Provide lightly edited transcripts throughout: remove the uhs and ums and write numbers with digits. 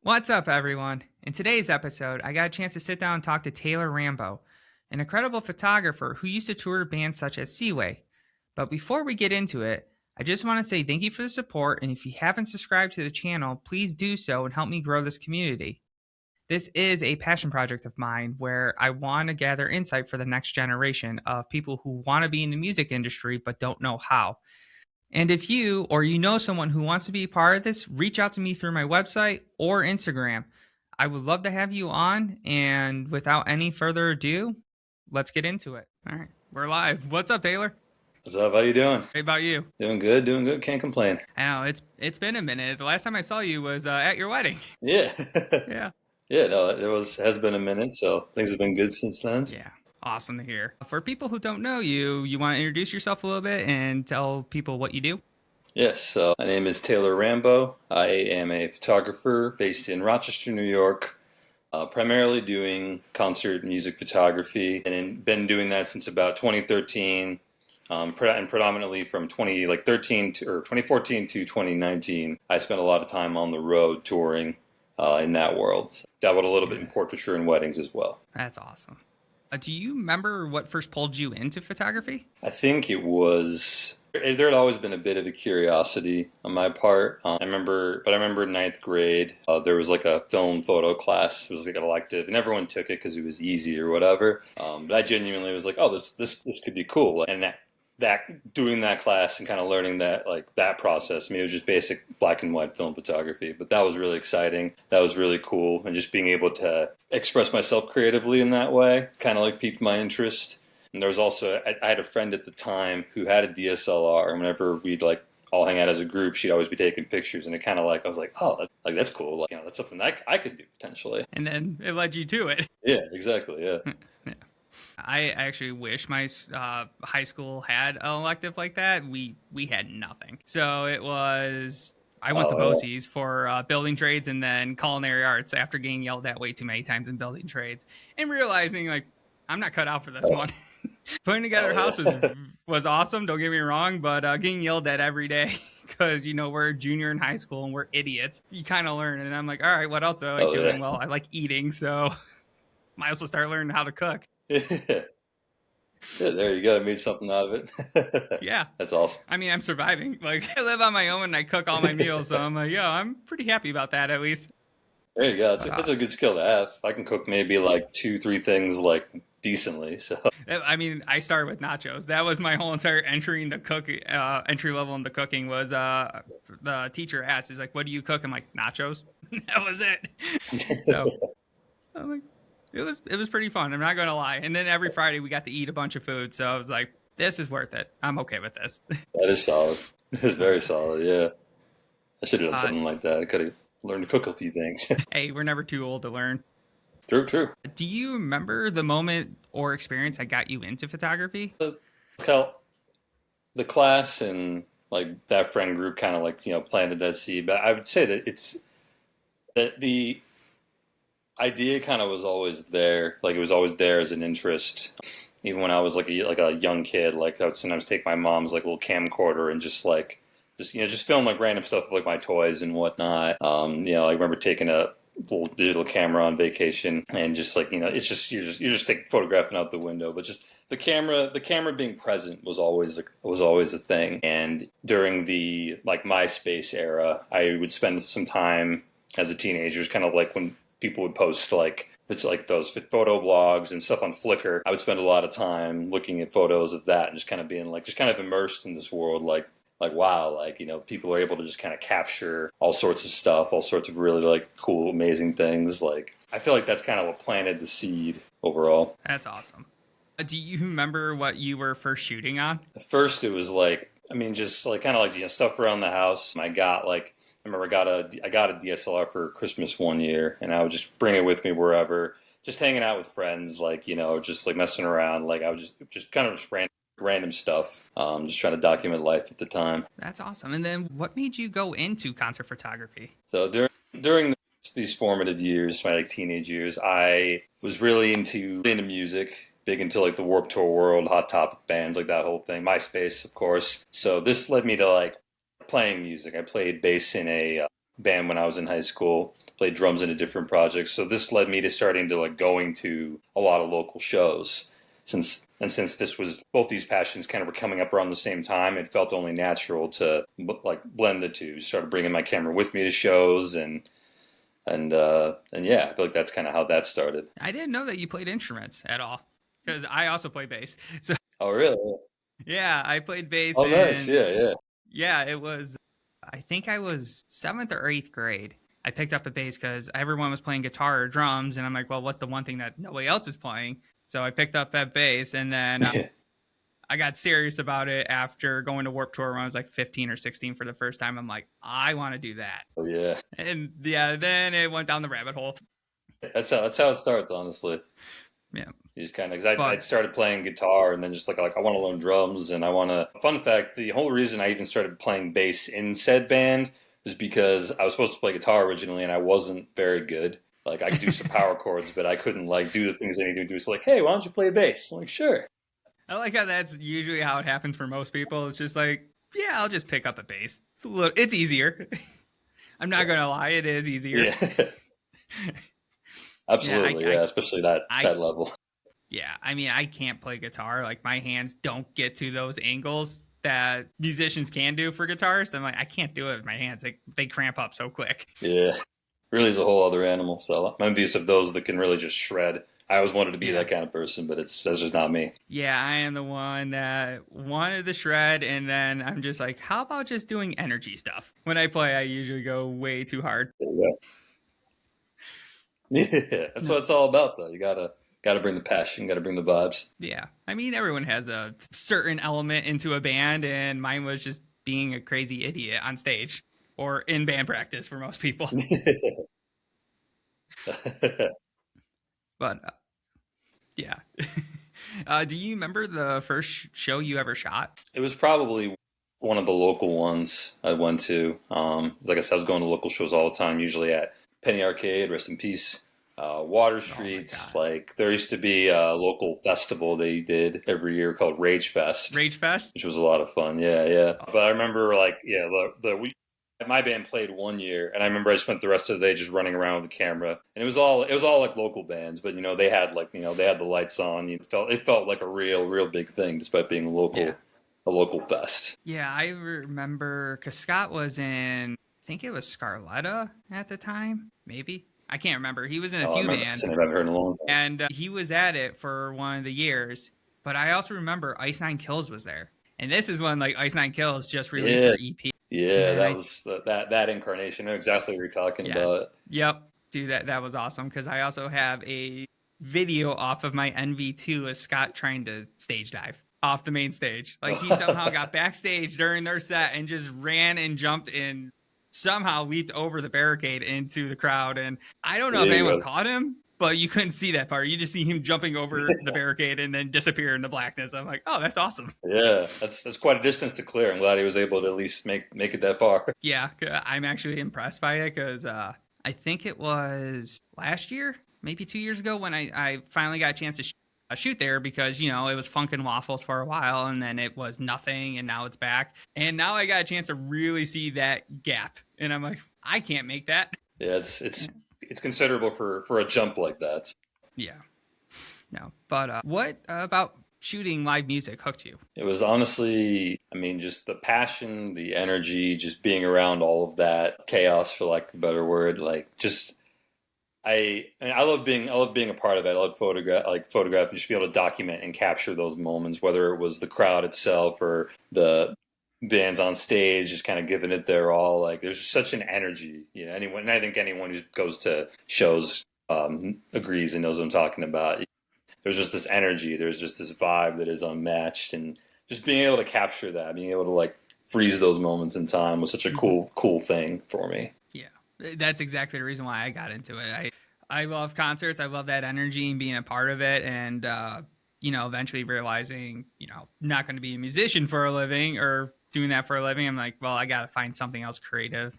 What's up, everyone? In today's episode, I got a chance to sit down and talk to Taylor Rambo, an incredible photographer who used to tour bands such as Seaway. But before we get into it, I just want to say thank you for the support, and if you haven't subscribed to the channel, please do so and help me grow this community. This is a passion project of mine where I want to gather insight for the next generation of people who want to be in the music industry but don't know how. And if you or you know someone who wants to be a part of this, reach out to me through my website or Instagram. I would love to have you on. And without any further ado, let's get into it. All right, we're live. What's up, Taylor? What's up? How you doing? Hey, about you? Doing good, doing good. Can't complain. I know it's been a minute. The last time I saw you was at your wedding. Yeah. Yeah. Yeah, no, has been a minute, so things have been good since then. Yeah. Awesome to hear. For people who don't know you, you want to introduce yourself a little bit and tell people what you do? Yes, so my name is Taylor Rambo. I am a photographer based in Rochester, New York, primarily doing concert music photography, and been doing that since about 2013, and predominantly from 2014 to 2019. I spent a lot of time on the road touring in that world. So dabbled a little bit in portraiture and weddings as well. That's awesome. Do you remember what first pulled you into photography? I think there had always been a bit of a curiosity on my part. I remember in ninth grade, there was like a film photo class. It was like an elective, and everyone took it because it was easy or whatever. But I genuinely was like, oh, this could be cool. And that doing that class and kind of learning that process. I mean, it was just basic black and white film photography, but that was really exciting. That was really cool, and just being able to express myself creatively in that way kind of like piqued my interest. And there was also I had a friend at the time who had a DSLR, and whenever we'd like all hang out as a group, she'd always be taking pictures, and it kind of like I was like, oh, that's cool. Like, that's something that I could do potentially. And then it led you to it. Yeah, exactly. Yeah. Yeah. I actually wish my high school had an elective like that. We had nothing. So it was, I went to BOCES for building trades and then culinary arts after getting yelled at way too many times in building trades and realizing like, I'm not cut out for this one. Putting together a house was awesome, don't get me wrong, but getting yelled at every day because, we're a junior in high school and we're idiots. You kind of learn. And I'm like, all right, what else do I like doing? Well, I like eating, so might as well start learning how to cook. Yeah, there you go. I made something out of it. Yeah. That's awesome. I mean, I'm surviving. Like, I live on my own and I cook all my meals, so I'm like, yeah, I'm pretty happy about that at least. There you go. It's a good skill to have. I can cook maybe like 2-3 things like decently. So I mean, I started with nachos. That was my whole entire entry into entry level into cooking was the teacher asked, he's like, what do you cook? I'm like, nachos. That was it. So I'm like, it was pretty fun. I'm not going to lie. And then every Friday we got to eat a bunch of food. So I was like, this is worth it. I'm okay with this. That is solid. It's very solid. Yeah. I should have done something like that. I could have learned to cook a few things. Hey, we're never too old to learn. True. Do you remember the moment or experience that got you into photography? The class and like that friend group kind of like, planted that seed. But I would say that it's that the idea kind of was always there. Like it was always there as an interest. Even when I was like a young kid, like I would sometimes take my mom's like little camcorder and just film like random stuff with like my toys and whatnot. I remember taking a little digital camera on vacation and just like, it's just you're just photographing out the window, but just the camera being present was always a thing. And during the like MySpace era, I would spend some time as a teenager, kind of like when people would post like it's like those photo blogs and stuff on Flickr. I would spend a lot of time looking at photos of that and just kind of being like just kind of immersed in this world, like wow, like people are able to just kind of capture all sorts of stuff, all sorts of really like cool, amazing things. Like I feel like that's kind of what planted the seed overall. That's awesome. Do you remember what you were first shooting on? At first, it was like just like kind of like stuff around the house. I remember I got a DSLR for Christmas one year, and I would just bring it with me wherever, just hanging out with friends, like just like messing around. Like I would just kind of random stuff, just trying to document life at the time. That's awesome. And then what made you go into concert photography? So during these formative years, my like teenage years, I was really into music, big into like the Warped Tour world, Hot Topic bands, like that whole thing. MySpace, of course. So this led me to like playing music. I played bass in a band when I was in high school, played drums in a different project. So this led me to starting to like going to a lot of local shows. Since this was both these passions kind of were coming up around the same time, it felt only natural to like blend the two. Started bringing my camera with me to shows and yeah, I feel like that's kind of how that started. I didn't know that you played instruments at all because I also play bass. So Oh, really? yeah, I played bass, Oh, nice. and Yeah, yeah. yeah, it was. I think I was seventh or eighth grade. I picked up a bass because everyone was playing guitar or drums, and I'm like, well, what's the one thing that nobody else is playing? So I picked up that bass, and then I got serious about it after going to Warped Tour when I was like 15 or 16 for the first time. I'm like, I want to do that. Oh, yeah. And yeah, then it went down the rabbit hole. That's how it starts, honestly. Yeah. You just kind of, because I But started playing guitar and then just like I want to learn drums and I want to. Fun fact: the whole reason I even started playing bass in said band was because I was supposed to play guitar originally and I wasn't very good. Like I could do some power chords, but I couldn't like do the things I needed to do. So like, hey, why don't you play bass? I'm like, sure. I like how that's usually how it happens for most people. It's just like, yeah, I'll just pick up a bass. It's easier. I'm not gonna lie, it is easier. Yeah, Yeah, absolutely. Yeah, especially that I that level. yeah, I mean, I can't play guitar. Like my hands don't get to those angles that musicians can do for guitars. I'm like, I can't do it with my hands. They cramp up so quick. Yeah, really is a whole other animal. So I'm envious of those that can really just shred. I always wanted to be Yeah. that kind of person, but that's just not me. Yeah, I am the one that wanted the shred, and then I'm just like, how about just doing energy stuff? When I play, I usually go way too hard. There you go. Yeah, that's what it's all about, though. You gotta bring the passion, gotta bring the vibes. Yeah, I mean, everyone has a certain element into a band, and mine was just being a crazy idiot on stage or in band practice for most people. But yeah. Do you remember the first show you ever shot? It was probably one of the local ones I went to. Like I said, I was going to local shows all the time, usually at Penny Arcade, rest in peace. Water Oh my Street. god. Like there used to be a local festival they did every year called Rage Fest, Rage Fest? which was a lot of fun. Yeah, yeah. Oh, But I remember like yeah, my band played one year, and I remember I spent the rest of the day just running around with the camera, and it was all like local bands, but they had like they had the lights on. It felt like a real big thing, despite being yeah. a local fest. Yeah, I remember because Scott was in, I think it was Scarletta at the time, maybe. I can't remember. He was in a Oh, I few remember that's bands, the name I haven't heard in a long time. and he was at it for one of the years. But I also remember Ice Nine Kills was there. And this is when like Ice Nine Kills just released Yeah, their EP. yeah, And that I was that incarnation. I know exactly what you're talking Yes. about. Yep. Dude, that was awesome because I also have a video off of my NV2 of Scott trying to stage dive off the main stage. Like he somehow got backstage during their set and just ran and jumped and somehow leaped over the barricade into the crowd. And I don't know if There you anyone go. caught him, but you couldn't see that part. You just see him jumping over the barricade and then disappear in the blackness. I'm like, oh, that's awesome. Yeah, that's quite a distance to clear. I'm glad he was able to at least make it that far. Yeah, I'm actually impressed by it because I think it was last year, maybe 2 years ago, when I finally got a chance to shoot there because, it was Funkin' Waffles for a while and then it was nothing and now it's back. And now I got a chance to really see that gap. And I'm like, I can't make that. Yeah, it's considerable for a jump like that. Yeah, no. But what about shooting live music hooked you? It was honestly, I mean, just the passion, the energy, just being around all of that chaos, for lack of a better word. Like, just I love being a part of it. I love photograph. You should be able to document and capture those moments, whether it was the crowd itself or the bands on stage, just kind of giving it their all. Like, there's such an energy. And I think anyone who goes to shows agrees and knows what I'm talking about. There's just this energy. There's just this vibe that is unmatched, and just being able to capture that, being able to like freeze those moments in time was such a cool thing for me. Yeah, that's exactly the reason why I got into it. I love concerts. I love that energy and being a part of it. And, eventually realizing, not going to be a musician for a living or doing that for a living. I'm like, well, I got to find something else creative.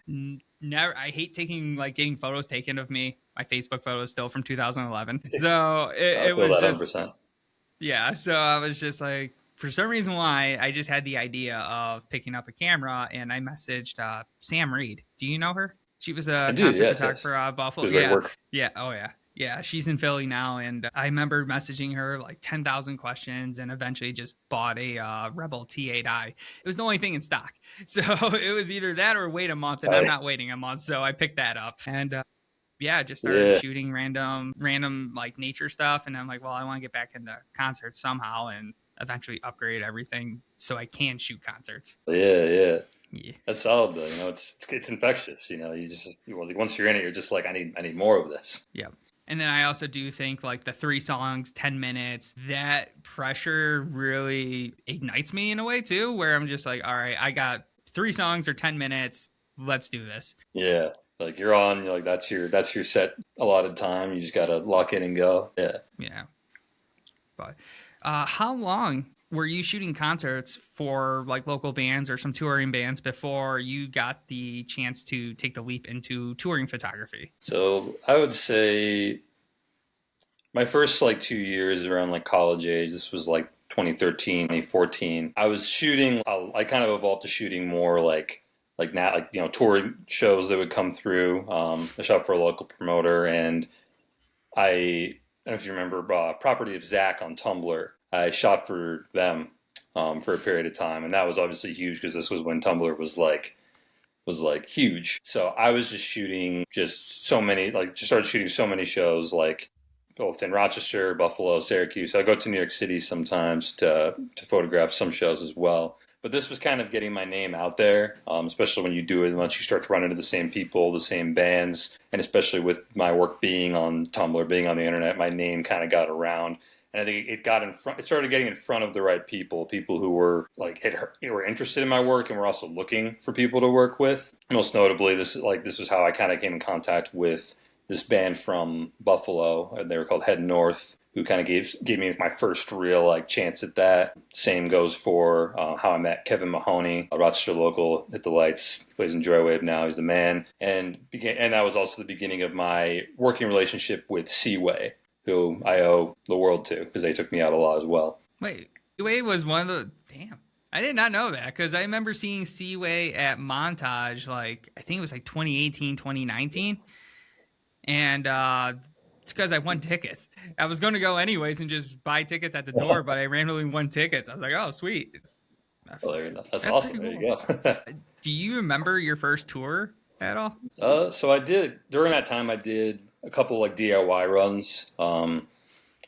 Never. I hate getting photos taken of me. My Facebook photo is still from 2011. So I it feel was that just, 100%. yeah. So I was just like, for some reason why I just had the idea of picking up a camera and I messaged Sam Reed. Do you know her? She was I a do, concert yes, yes. photographer out of It Buffalo. was great Yeah, work. yeah, oh yeah, yeah. She's in Philly now, and I remember messaging her like 10,000 questions, and eventually just bought a Rebel T8i. It was the only thing in stock, so it was either that or wait a month, and I'm Right. not waiting a month, so I picked that up, and yeah, just started Yeah. shooting random like nature stuff, and I'm like, well, I want to get back into concerts somehow, and eventually upgrade everything so I can shoot concerts. Yeah, yeah. Yeah. That's solid though. It's infectious. You just like, once you're in it, you're just like, I need more of this. Yeah. And then I also do think like the 3 songs, 10 minutes, that pressure really ignites me in a way too, where I'm just like, all right, I got 3 songs or 10 minutes. Let's do this. Yeah, like you're on. You're like that's your set allotted time. You just gotta lock in and go. Yeah. Yeah. But how long were you shooting concerts for like local bands or some touring bands before you got the chance to take the leap into touring photography? So I would say my first like 2 years around like college age. This was like 2013, 2014. I was shooting. I kind of evolved to shooting more like now like touring shows that would come through. I shot for a local promoter, and I don't know if you remember Property of Zach on Tumblr. I shot for them for a period of time, and that was obviously huge because this was when Tumblr was like huge. So I was just shooting just so many, like just started shooting so many shows, like both in Rochester, Buffalo, Syracuse. I go to New York City sometimes to photograph some shows as well. But this was kind of getting my name out there, especially when you do it. Once you start to run into the same people, the same bands, and especially with my work being on Tumblr, being on the internet, my name kind of got around. And I think it got in front. It started getting in front of the right people who were like were interested in my work and were also looking for people to work with. Most notably, this was how I kind of came in contact with this band from Buffalo, and they were called Head North, who kind of gave me my first real like chance at that. Same goes for how I met Kevin Mahoney, a Rochester local, hit the lights, plays in Joywave now. He's the man, and that was also the beginning of my working relationship with Seaway, who I owe the world to because they took me out a lot as well. Wait, Seaway was one of the damn. I did not know that because I remember seeing Seaway at Montage, like I think it was like 2018, 2019, and it's because I won tickets. I was going to go anyways and just buy tickets at the door, but I randomly won tickets. I was like, oh, sweet. Well, there you go. That's That's awesome. pretty There you cool. go. Do you remember your first tour at all? So I did during that time. I did a couple like DIY runs. I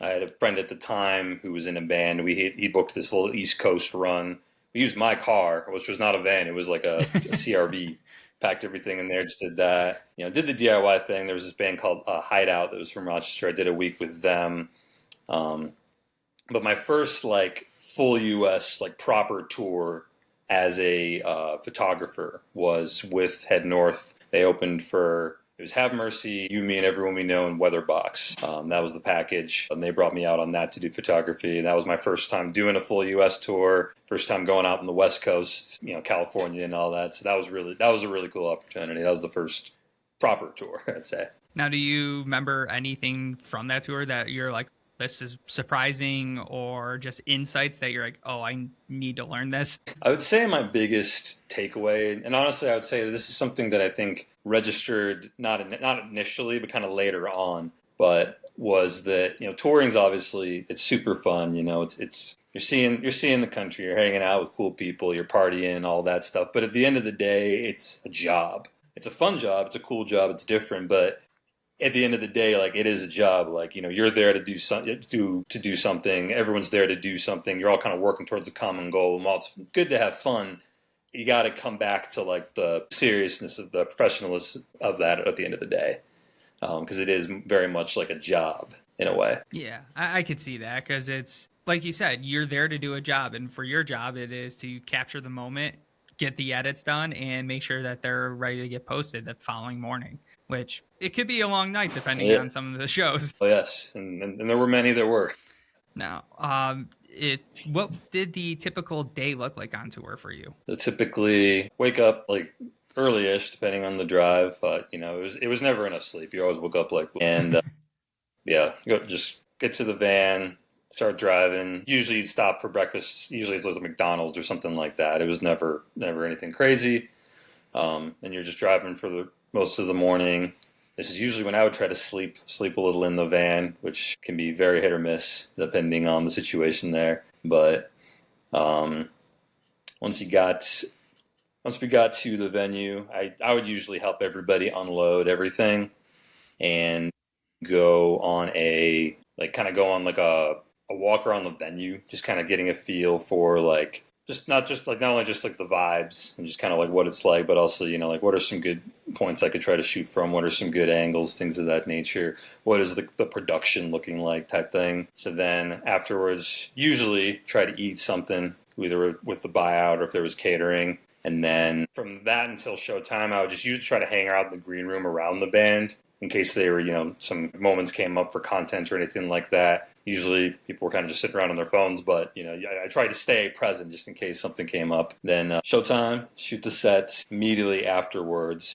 had a friend at the time who was in a band. He booked this little East Coast run. We used my car, which was not a van. It was like a CRV. Packed everything in there, just did that. Did the DIY thing. There was this band called Hideout that was from Rochester. I did a week with them. But my first like full U.S. like proper tour as a photographer was with Head North. They opened for it was Have Mercy, You, Me, and Everyone We Know, and Weatherbox. That was the package, and they brought me out on that to do photography. And that was my first time doing a full U.S. tour. First time going out on the West Coast, California and all that. So that was a really cool opportunity. That was the first proper tour, I'd say. Now, do you remember anything from that tour that you're like, this is surprising, or just insights that you're like, oh, I need to learn this? I would say my biggest takeaway, and honestly, I would say this is something that I think registered not initially, but kind of later on, but was that touring's obviously it's super fun. It's you're seeing the country, you're hanging out with cool people, you're partying, all that stuff. But at the end of the day, it's a job. It's a fun job. It's a cool job. It's different, but at the end of the day, like it is a job. Like you're there to do something. Everyone's there to do something. You're all kind of working towards a common goal. And while it's good to have fun, you got to come back to like the seriousness of the professionalism of that at the end of the day, because it is very much like a job in a way. Yeah, I could see that because it's like you said, you're there to do a job, and for your job, it is to capture the moment, get the edits done, and make sure that they're ready to get posted the following morning. Which it could be a long night depending on some of the shows. Oh yes, and there were many that were. Now, what did the typical day look like on tour for you? So typically wake up like early-ish, depending on the drive, but it was never enough sleep. You always woke up like and just get to the van, start driving. Usually you'd stop for breakfast. Usually it was a McDonald's or something like that. It was never anything crazy. And you're just driving for most of the morning. This is usually when I would try to sleep a little in the van, which can be very hit or miss depending on the situation there. But um, once you got once we got to the venue, I would usually help everybody unload everything and go on a like kind of go on like a walk around the venue, just kind of getting a feel for like just like not only just like the vibes and just kind of like what it's like, but also like what are some good points I could try to shoot from, what are some good angles, things of that nature, what is the production looking like type thing. So then afterwards, usually try to eat something either with the buyout or if there was catering. And then from that until showtime, I would just usually try to hang out in the green room around the band in case they were, some moments came up for content or anything like that. Usually people were kind of just sitting around on their phones, but, I tried to stay present just in case something came up. Then showtime, shoot the sets. Immediately afterwards,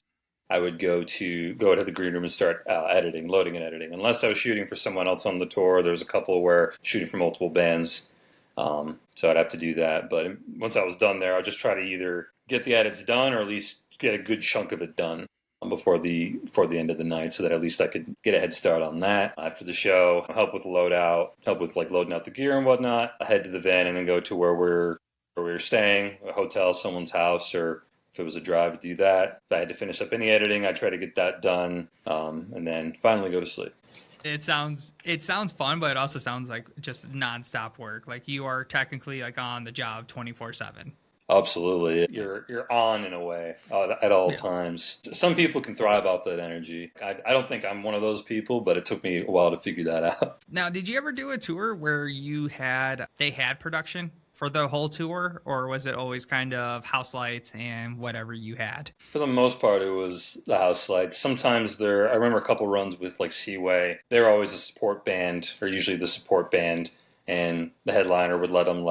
I would go to the green room and start loading and editing. Unless I was shooting for someone else on the tour, there was a couple where shooting for multiple bands. So I'd have to do that. But once I was done there, I'd just try to either get the edits done or at least get a good chunk of it done before the end of the night, so that at least I could get a head start on that. After the show, help with loadout, help with like loading out the gear and whatnot. I head to the van and then go to where we were staying, a hotel, someone's house, or if it was a drive, do that. If I had to finish up any editing, I'd try to get that done, and then finally go to sleep. It sounds fun, but it also sounds like just nonstop work. Like you are technically like on the job 24/7. Absolutely. You're on in a way at all Yeah. times. Some people can thrive off that energy. I don't think I'm one of those people, but it took me a while to figure that out. Now, did you ever do a tour where they had production for the whole tour, or was it always kind of house lights and whatever you had? For the most part, it was the house lights. Sometimes I remember a couple runs with like Seaway. They were always a support band, or usually the support band. And the headliner would let them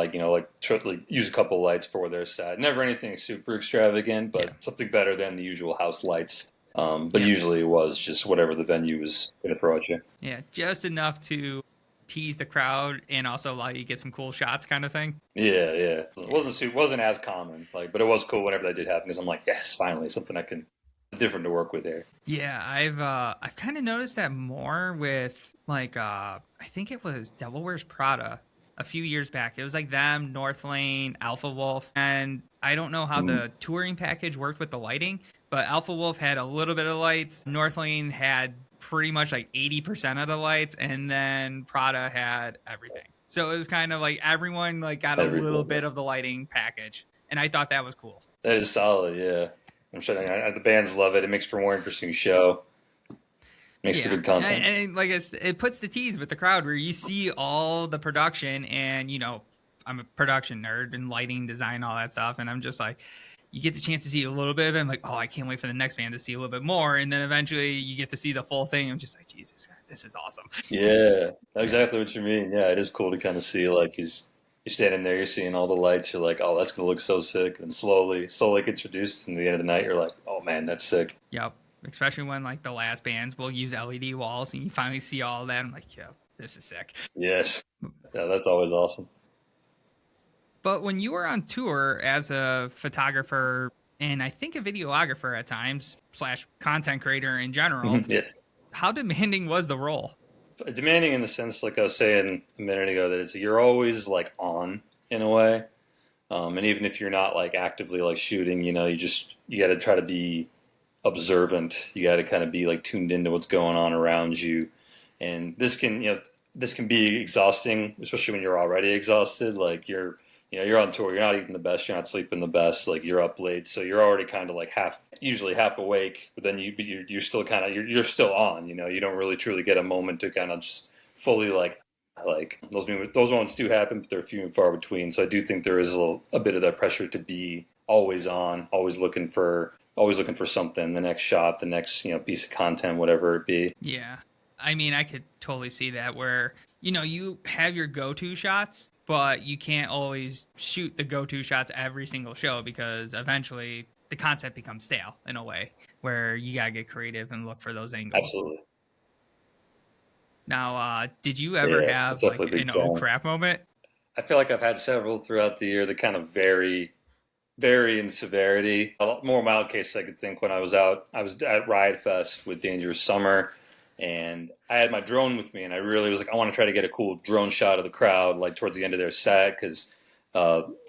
use a couple lights for their set. Never anything super extravagant, but something better than the usual house lights. But usually it was just whatever the venue was going to throw at you. Yeah, just enough to tease the crowd and also allow you to get some cool shots, kind of thing. Yeah. It wasn't as common, but it was cool whenever that did happen because I'm like, yes, finally something I can different to work with there. Yeah, I've kind of noticed that more with I think it was Devil Wears Prada a few years back. It was like them, North Lane, Alpha Wolf, and I don't know how the touring package worked with the lighting, but Alpha Wolf had a little bit of lights. North Lane had pretty much like 80% of the lights, and then Prada had everything. So it was kind of like everyone got a little bit of the lighting package, and I thought that was cool. That is solid, yeah. I'm sure the bands love it. It makes for a more interesting show. Makes for good content. And it puts the tease with the crowd where you see all the production, and I'm a production nerd and lighting design, all that stuff, and I'm just like, you get the chance to see a little bit of it. I'm like, oh, I can't wait for the next band to see a little bit more, and then eventually you get to see the full thing. I'm just like, Jesus, this is awesome. Yeah, exactly what you mean. Yeah, it is cool to kind of see you're standing there, you're seeing all the lights, you're like, oh, that's gonna look so sick, and slowly gets reduced, and at the end of the night, you're like, oh man, that's sick. Yep. Especially when the last bands will use LED walls and you finally see all that. I'm like, yeah, this is sick. Yes. Yeah, that's always awesome. But when you were on tour as a photographer and I think a videographer at times / content creator in general, how demanding was the role? Demanding in the sense, like I was saying a minute ago, that you're always on in a way. And even if you're not actively shooting, you got to try to be observant. You got to kind of be tuned into what's going on around you, and this can be exhausting, especially when you're already exhausted. You're on tour, you're not eating the best, you're not sleeping the best, you're up late, so you're already kind of usually half awake, but then you're still kind of you're still on. You don't really truly get a moment to kind of just fully those moments do happen, but they're few and far between. So I do think there is a bit of that pressure to be always on, always looking for something, the next shot, the next piece of content, whatever it be. Yeah, I mean, I could totally see that where you have your go-to shots, but you can't always shoot the go-to shots every single show because eventually the content becomes stale in a way where you gotta get creative and look for those angles. Absolutely. Now, did you ever have an oh crap moment? I feel like I've had several throughout the year that kind of vary vary in severity. A lot more mild cases I could think when I was out. I was at Riot Fest with Dangerous Summer, and I had my drone with me, and I really was like, I want to try to get a cool drone shot of the crowd, like towards the end of their set, because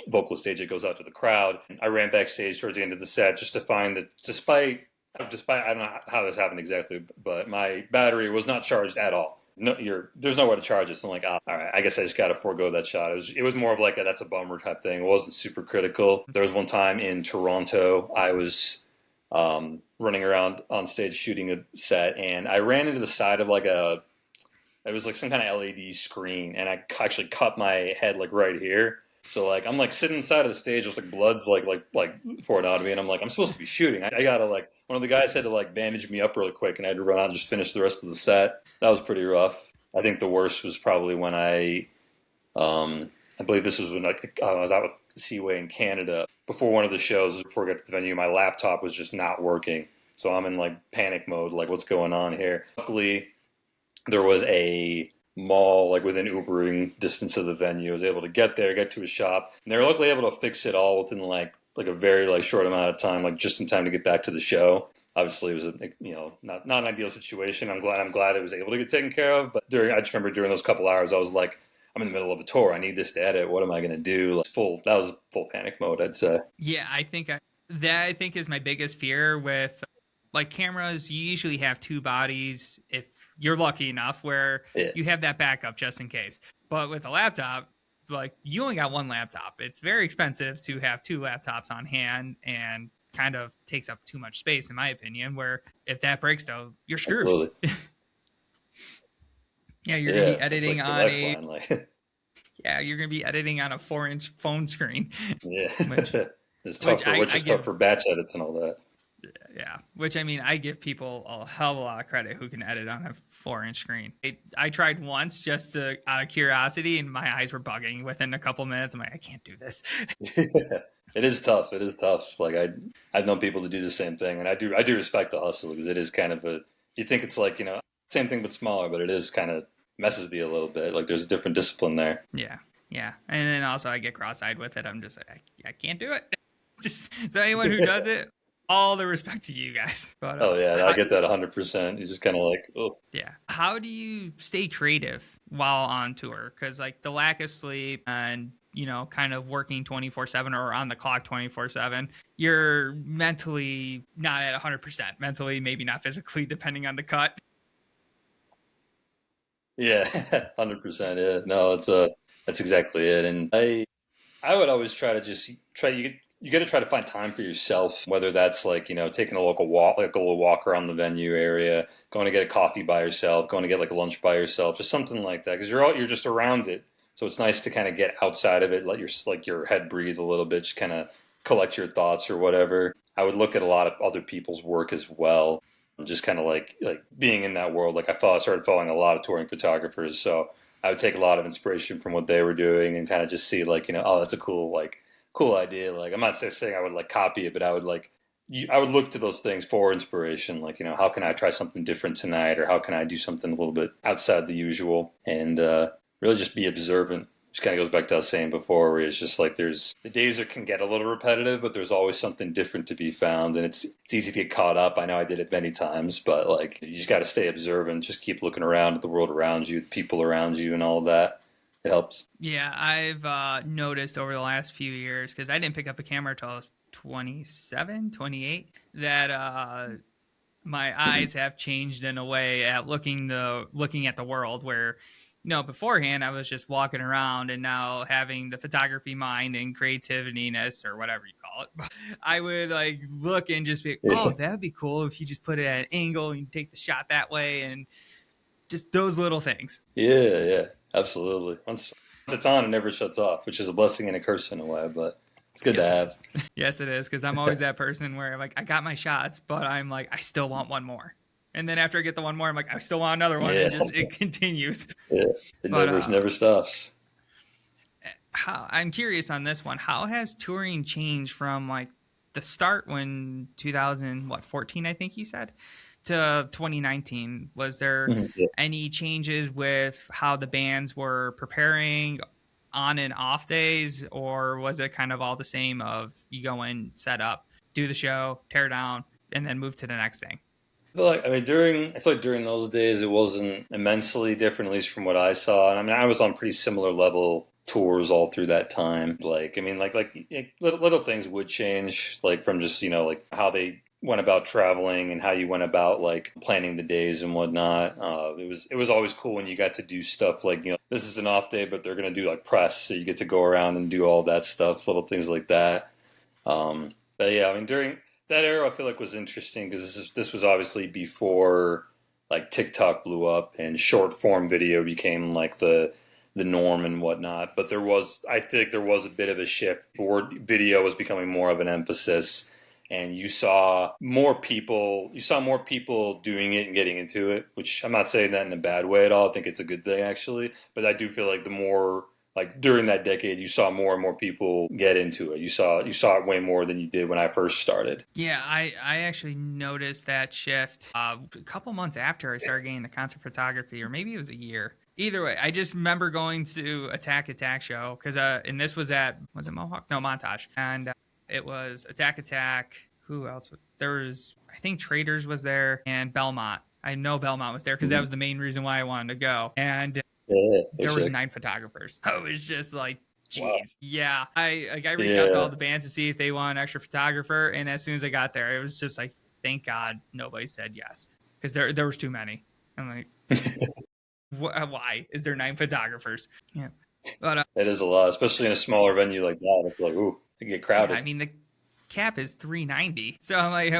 vocal stage it goes out to the crowd. I ran backstage towards the end of the set just to find that despite I don't know how this happened exactly, but my battery was not charged at all. No, there's nowhere to charge it. So I'm like, all right, I guess I just got to forego that shot. It was more of like that's a bummer type thing. It wasn't super critical. There was one time in Toronto, I was running around on stage shooting a set, and I ran into the side of it was like some kind of LED screen, and I actually cut my head like right here. So like I'm like sitting inside of the stage, just like blood's like pouring out of me, and I'm like I'm supposed to be shooting. I gotta like one of the guys had to like bandage me up really quick, and I had to run out and just finish the rest of the set. That was pretty rough. I think the worst was probably when I believe this was when I was out with Seaway in Canada before one of the shows. Before I got to the venue, my laptop was just not working, so I'm in like panic mode, like what's going on here? Luckily, there was a mall like within Ubering distance of the venue. I was able to get there, get to a shop, and they were luckily able to fix it all within like a very like short amount of time, like just in time to get back to the show. Obviously, it was not an ideal situation. I'm glad it was able to get taken care of. But I just remember during those couple hours, I was like, I'm in the middle of a tour. I need this to edit. What am I going to do? That was full panic mode, I'd say. Yeah, I think is my biggest fear with like cameras. You usually have two bodies if you're lucky enough where Yeah. you have that backup just in case. But with a laptop, like you only got one laptop. It's very expensive to have two laptops on hand and kind of takes up too much space in my opinion, where if that breaks though, you're screwed. Absolutely. Yeah, you're going to be it's editing like the on lifeline, like yeah, you're going to be editing on a 4-inch phone screen. yeah. Which It's tough give, for batch edits and all that. yeah, which I mean, I give people a hell of a lot of credit who can edit on a 4-inch screen. I tried once just out of curiosity, and my eyes were bugging within a couple minutes. I'm like, I can't do this. It is tough. It is tough. Like I've known people to do the same thing, and I do respect the hustle because it is kind of you think it's like same thing but smaller, but it is kind of messes with you a little bit. Like there's a different discipline there. Yeah, yeah, and then also I get cross-eyed with it. I'm just like, I can't do it. Just so anyone who does it, all the respect to you guys. But Oh yeah, I get that 100%. You just kind of like, oh yeah. How do you stay creative while on tour? Because like the lack of sleep and kind of working 24/7 or on the clock 24/7, you're mentally not at 100%. Mentally, maybe not physically, depending on the cut. yeah, 100%. Yeah, no, that's exactly it. And I would always try to just try you got to try to find time for yourself, whether that's like taking a local walk, like a little walk around the venue area, going to get a coffee by yourself, going to get like a lunch by yourself, just something like that, because you're just around it. So it's nice to kind of get outside of it, let your head breathe a little bit, just kind of collect your thoughts or whatever. I would look at a lot of other people's work as well, just kind of like being in that world. Like started following a lot of touring photographers, so I would take a lot of inspiration from what they were doing and kind of just see oh, that's a cool idea. Like I'm not saying I would like copy it, but I would I would look to those things for inspiration. Like how can I try something different tonight, or how can I do something a little bit outside the usual, and really just be observant. Just kind of goes back to what I was saying before, where it's just like the days can get a little repetitive, but there's always something different to be found, and it's easy to get caught up. I know I did it many times, but like you just got to stay observant. Just keep looking around at the world around you, the people around you, and all of that. It helps. Yeah, I've noticed over the last few years, because I didn't pick up a camera until I was 27, 28, that my eyes have changed in a way at looking at the world where beforehand I was just walking around, and now having the photography mind and creativityness or whatever you call it, I would like look and just be, oh, that'd be cool if you just put it at an angle and you take the shot that way, and just those little things. Yeah, absolutely. Once it's on, it never shuts off, which is a blessing and a curse in a way, but it's good to have. Yes, it is, because I'm always that person where like I got my shots, but I'm like, I still want one more. And then after I get the one more, I'm like, I still want another one. Yeah. And it continues. Yeah, it never stops. I'm curious on this one. How has touring changed from like the start when 2014, I think you said, to 2019? Was there any changes with how the bands were preparing on and off days, or was it kind of all the same of you go in, set up, do the show, tear down, and then move to the next thing? I feel like during those days it wasn't immensely different, at least from what I saw. And I mean, I was on pretty similar level tours all through that time. Like, I mean, little things would change, like from just like how they went about traveling and how you went about like planning the days and whatnot. It was always cool when you got to do stuff like this is an off day, but they're gonna do like press, so you get to go around and do all that stuff, little things like that. But yeah, I mean, during that era, I feel like was interesting because this was obviously before like TikTok blew up and short form video became like the norm and whatnot. But I think there was a bit of a shift where video was becoming more of an emphasis, and you saw more people doing it and getting into it. Which I'm not saying that in a bad way at all. I think it's a good thing actually. But I do feel like the more like during that decade, you saw more and more people get into it. You saw it way more than you did when I first started. Yeah, I actually noticed that shift a couple months after I started getting the concert photography, or maybe it was a year. Either way, I just remember going to Attack show because and this was was it Mohawk? No, Montage, and it was Attack. Who else? There was, I think Traders was there, and Belmont. I know Belmont was there because that was the main reason why I wanted to go. And there was 9 photographers. I was just like, geez. Wow. Yeah. I reached out to all the bands to see if they want an extra photographer. And as soon as I got there, it was just like, thank God nobody said yes. Because there was too many. I'm like, why is there 9 photographers? Yeah. But it is a lot, especially in a smaller venue like that. It's like, ooh, it get crowded. Yeah, I mean, the cap is 390. So I'm like,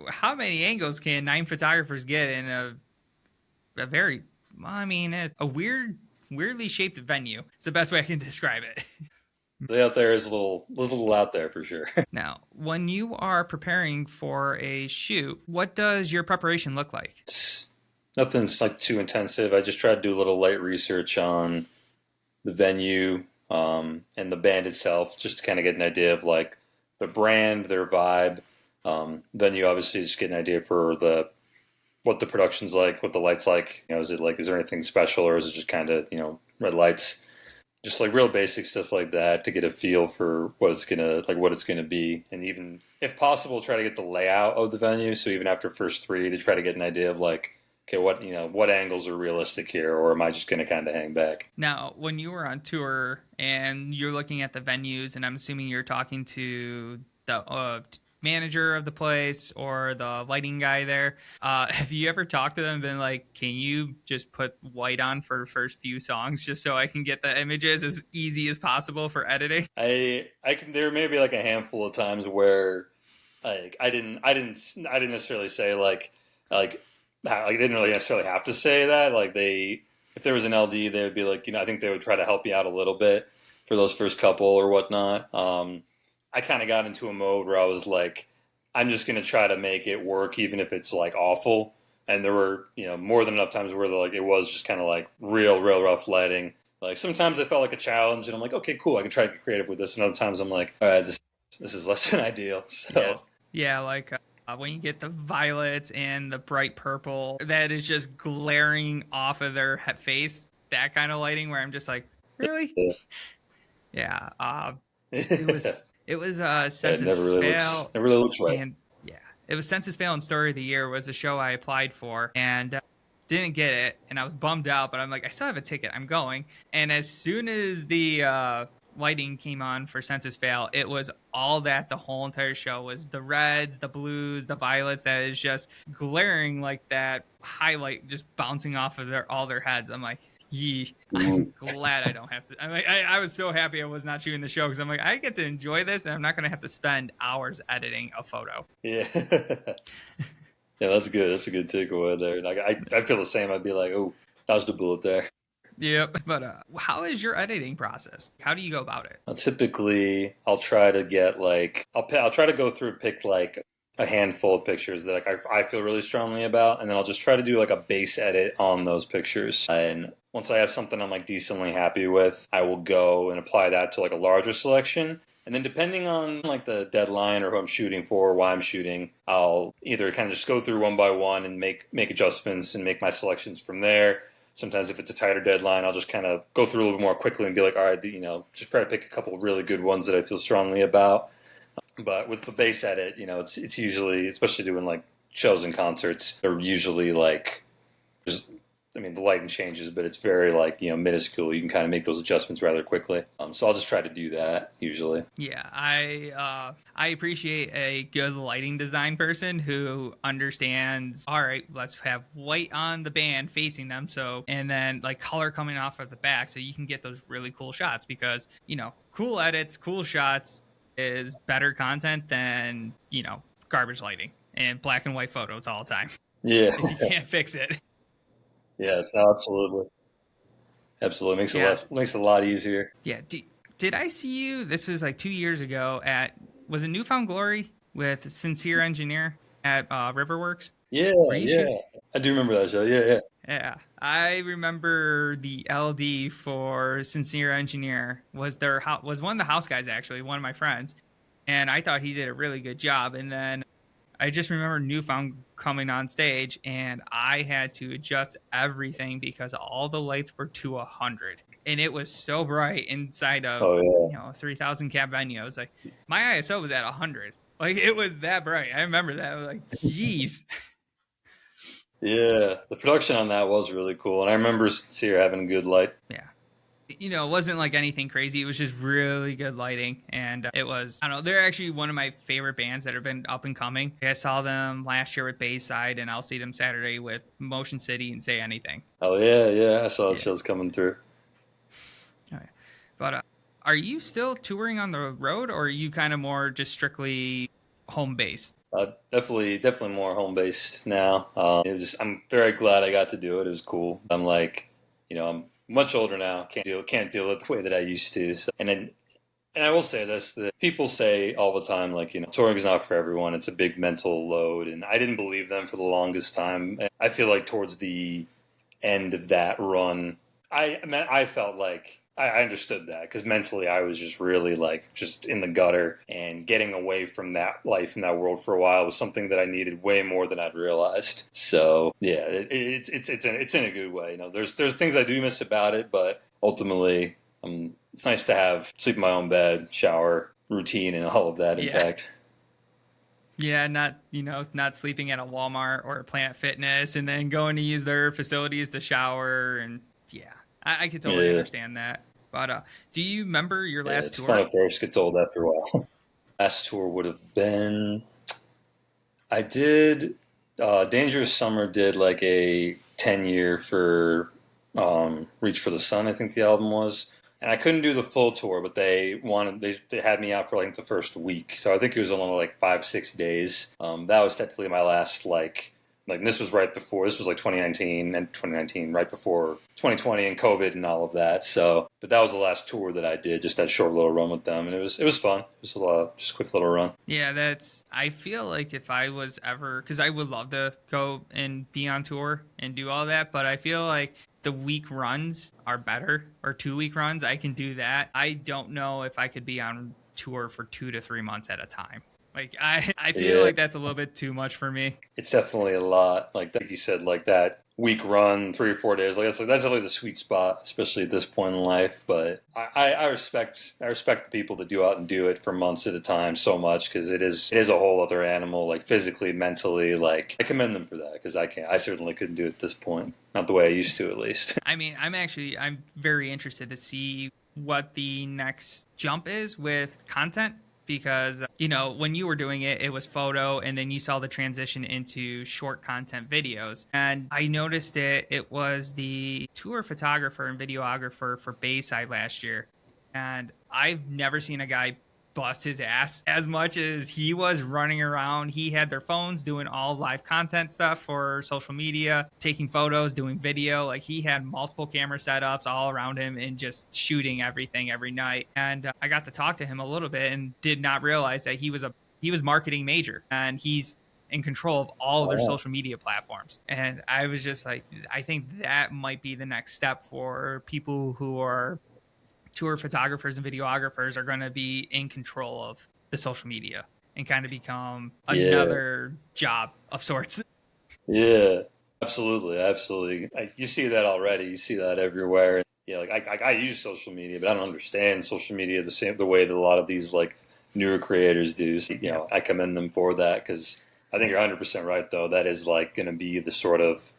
how many angles can 9 photographers get in a very, I mean, a weirdly shaped venue? It's the best way I can describe it. The out there is a little out there for sure. Now, when you are preparing for a shoot, what does your preparation look like? Nothing's like too intensive. I just try to do a little light research on the venue and the band itself, just to kind of get an idea of like the brand, their vibe. Venue, obviously, just get an idea for what the production's like, what the lights like. Is there anything special, or is it just kind of red lights? Just like real basic stuff like that to get a feel for what it's gonna be, and even if possible, try to get the layout of the venue. So even after first 3, to try to get an idea of like, okay, what angles are realistic here, or am I just gonna kind of hang back? Now, when you were on tour and you're looking at the venues, and I'm assuming you're talking to the manager of the place or the lighting guy there, have you ever talked to them and been like, can you just put white on for the first few songs just so I can get the images as easy as possible for editing? There may be like a handful of times where like I didn't necessarily say like I didn't really necessarily have to say that. Like if there was an LD, they would be like, I think they would try to help you out a little bit for those first couple or whatnot. I kind of got into a mode where I was like, I'm just going to try to make it work, even if it's like awful. And there were, more than enough times where like it was just kind of like real rough lighting. Like sometimes it felt like a challenge, and I'm like, okay, cool, I can try to get creative with this. And other times I'm like, all right, this is less than ideal. So yes. Yeah, like when you get the violets and the bright purple that is just glaring off of their face, that kind of lighting where I'm just like, really? Yeah. It was Census Fail. It really looks right. And yeah, it was Census Fail and Story of the Year was the show I applied for, and didn't get it, and I was bummed out. But I'm like, I still have a ticket. I'm going. And as soon as the lighting came on for Census Fail, it was all that. The whole entire show was the reds, the blues, the violets. That is just glaring like that highlight, just bouncing off of all their heads. I'm like, I'm glad I don't have to. I was so happy I was not shooting the show because I'm like, I get to enjoy this and I'm not going to have to spend hours editing a photo. Yeah. Yeah, that's good. That's a good takeaway there. Like, I feel the same. I'd be like, oh, dodged a bullet there. Yep. But how is your editing process? How do you go about it? Typically, I'll try to get like, I'll try to go through and pick like a handful of pictures that like I feel really strongly about, and then I'll just try to do like a base edit on those pictures. And once I have something I'm like decently happy with, I will go and apply that to like a larger selection. And then depending on like the deadline or who I'm shooting for, or why I'm shooting, I'll either kind of just go through one by one and make adjustments and make my selections from there. Sometimes if it's a tighter deadline, I'll just kind of go through a little bit more quickly and be like, all right, just try to pick a couple of really good ones that I feel strongly about. But with the bass edit, it's usually, especially doing like shows and concerts, they're usually like just, I mean, the lighting changes, but it's very like, minuscule. You can kind of make those adjustments rather quickly. So I'll just try to do that usually. Yeah, I appreciate a good lighting design person who understands. All right, let's have white on the band facing them, and then like color coming off of the back, so you can get those really cool shots. Because cool edits, cool shots is better content than garbage lighting and black and white photos all the time. Yeah. If you can't fix it. Yes, no, absolutely. Absolutely. Yeah. Makes it a lot easier. Yeah. Did I see you? This was like 2 years ago was it Newfound Glory with Sincere Engineer at Riverworks? Yeah, Were you yeah. I do remember that show. Yeah, yeah. Yeah, I remember the LD for Sincere Engineer was one of the house guys, actually, one of my friends, and I thought he did a really good job. And then I just remember Newfound coming on stage, and I had to adjust everything because all the lights were to 100, and it was so bright inside of Oh yeah. 3,000 cap venue. I was like, my ISO was at 100, like it was that bright. I remember that. I was like, geez. Yeah, the production on that was really cool, and I remember Sincere having a good light. Yeah. It wasn't like anything crazy. It was just really good lighting. And it was, I don't know, they're actually one of my favorite bands that have been up and coming. I saw them last year with Bayside, and I'll see them Saturday with Motion City and Say Anything. Oh yeah, yeah, I saw the Yeah. shows coming through. Oh, yeah. But are you still touring on the road, or are you kind of more just strictly home based? Definitely more home based now. I'm very glad I got to do it. It was cool. I'm like, I'm much older now. Can't deal with it the way that I used to. So, and I will say this: that people say all the time, like, touring is not for everyone. It's a big mental load, and I didn't believe them for the longest time. I feel like towards the end of that run, I felt like I understood that, because mentally I was just really like just in the gutter, and getting away from that life in that world for a while was something that I needed way more than I'd realized. So yeah, it's in a good way. There's things I do miss about it, but ultimately, it's nice to have sleep in my own bed, shower routine, and all of that intact. Yeah, not sleeping at a Walmart or a Planet Fitness and then going to use their facilities to shower. And yeah, I could totally understand that. But do you remember your last it's tour? Fun if those gets old after a while. Last tour would have been, I did, Dangerous Summer did like a 10-year for Reach for the Sun, I think the album was. And I couldn't do the full tour, but they had me out for like the first week. So I think it was only like 5-6 days. That was technically my last this was right before, this was like 2019, right before 2020 and COVID and all of that. So, but that was the last tour that I did, just that short little run with them. And it was fun. It was just a quick little run. Yeah, I feel like if I was ever, because I would love to go and be on tour and do all that, but I feel like the week runs are better, or 2 week runs. I can do that. I don't know if I could be on tour for 2 to 3 months at a time. Like I feel like that's a little bit too much for me. It's definitely a lot. Like you said, like that week run, 3 or 4 days. Like that's really the sweet spot, especially at this point in life. But I respect the people that do out and do it for months at a time so much, because it is a whole other animal. Like physically, mentally. Like I commend them for that, because I certainly couldn't do it at this point. Not the way I used to, at least. I mean, I'm very interested to see what the next jump is with content. Because, when you were doing it, it was photo, and then you saw the transition into short content videos. And I noticed it was the tour photographer and videographer for Bayside last year. And I've never seen a guy bust his ass as much as he was running around. He had their phones doing all live content stuff for social media, taking photos, doing video. Like he had multiple camera setups all around him and just shooting everything every night. And I got to talk to him a little bit and did not realize that he was marketing major, and he's in control of all of their social media platforms. And I was just like, I think that might be the next step for people who are tour photographers and videographers, are going to be in control of the social media and kind of become another job of sorts. Yeah. Absolutely, absolutely. You see that already. You see that everywhere. Yeah, like I use social media, but I don't understand social media the way that a lot of these like newer creators do. So, Yeah. I commend them for that because I think you're 100% right though. That is like going to be the sort of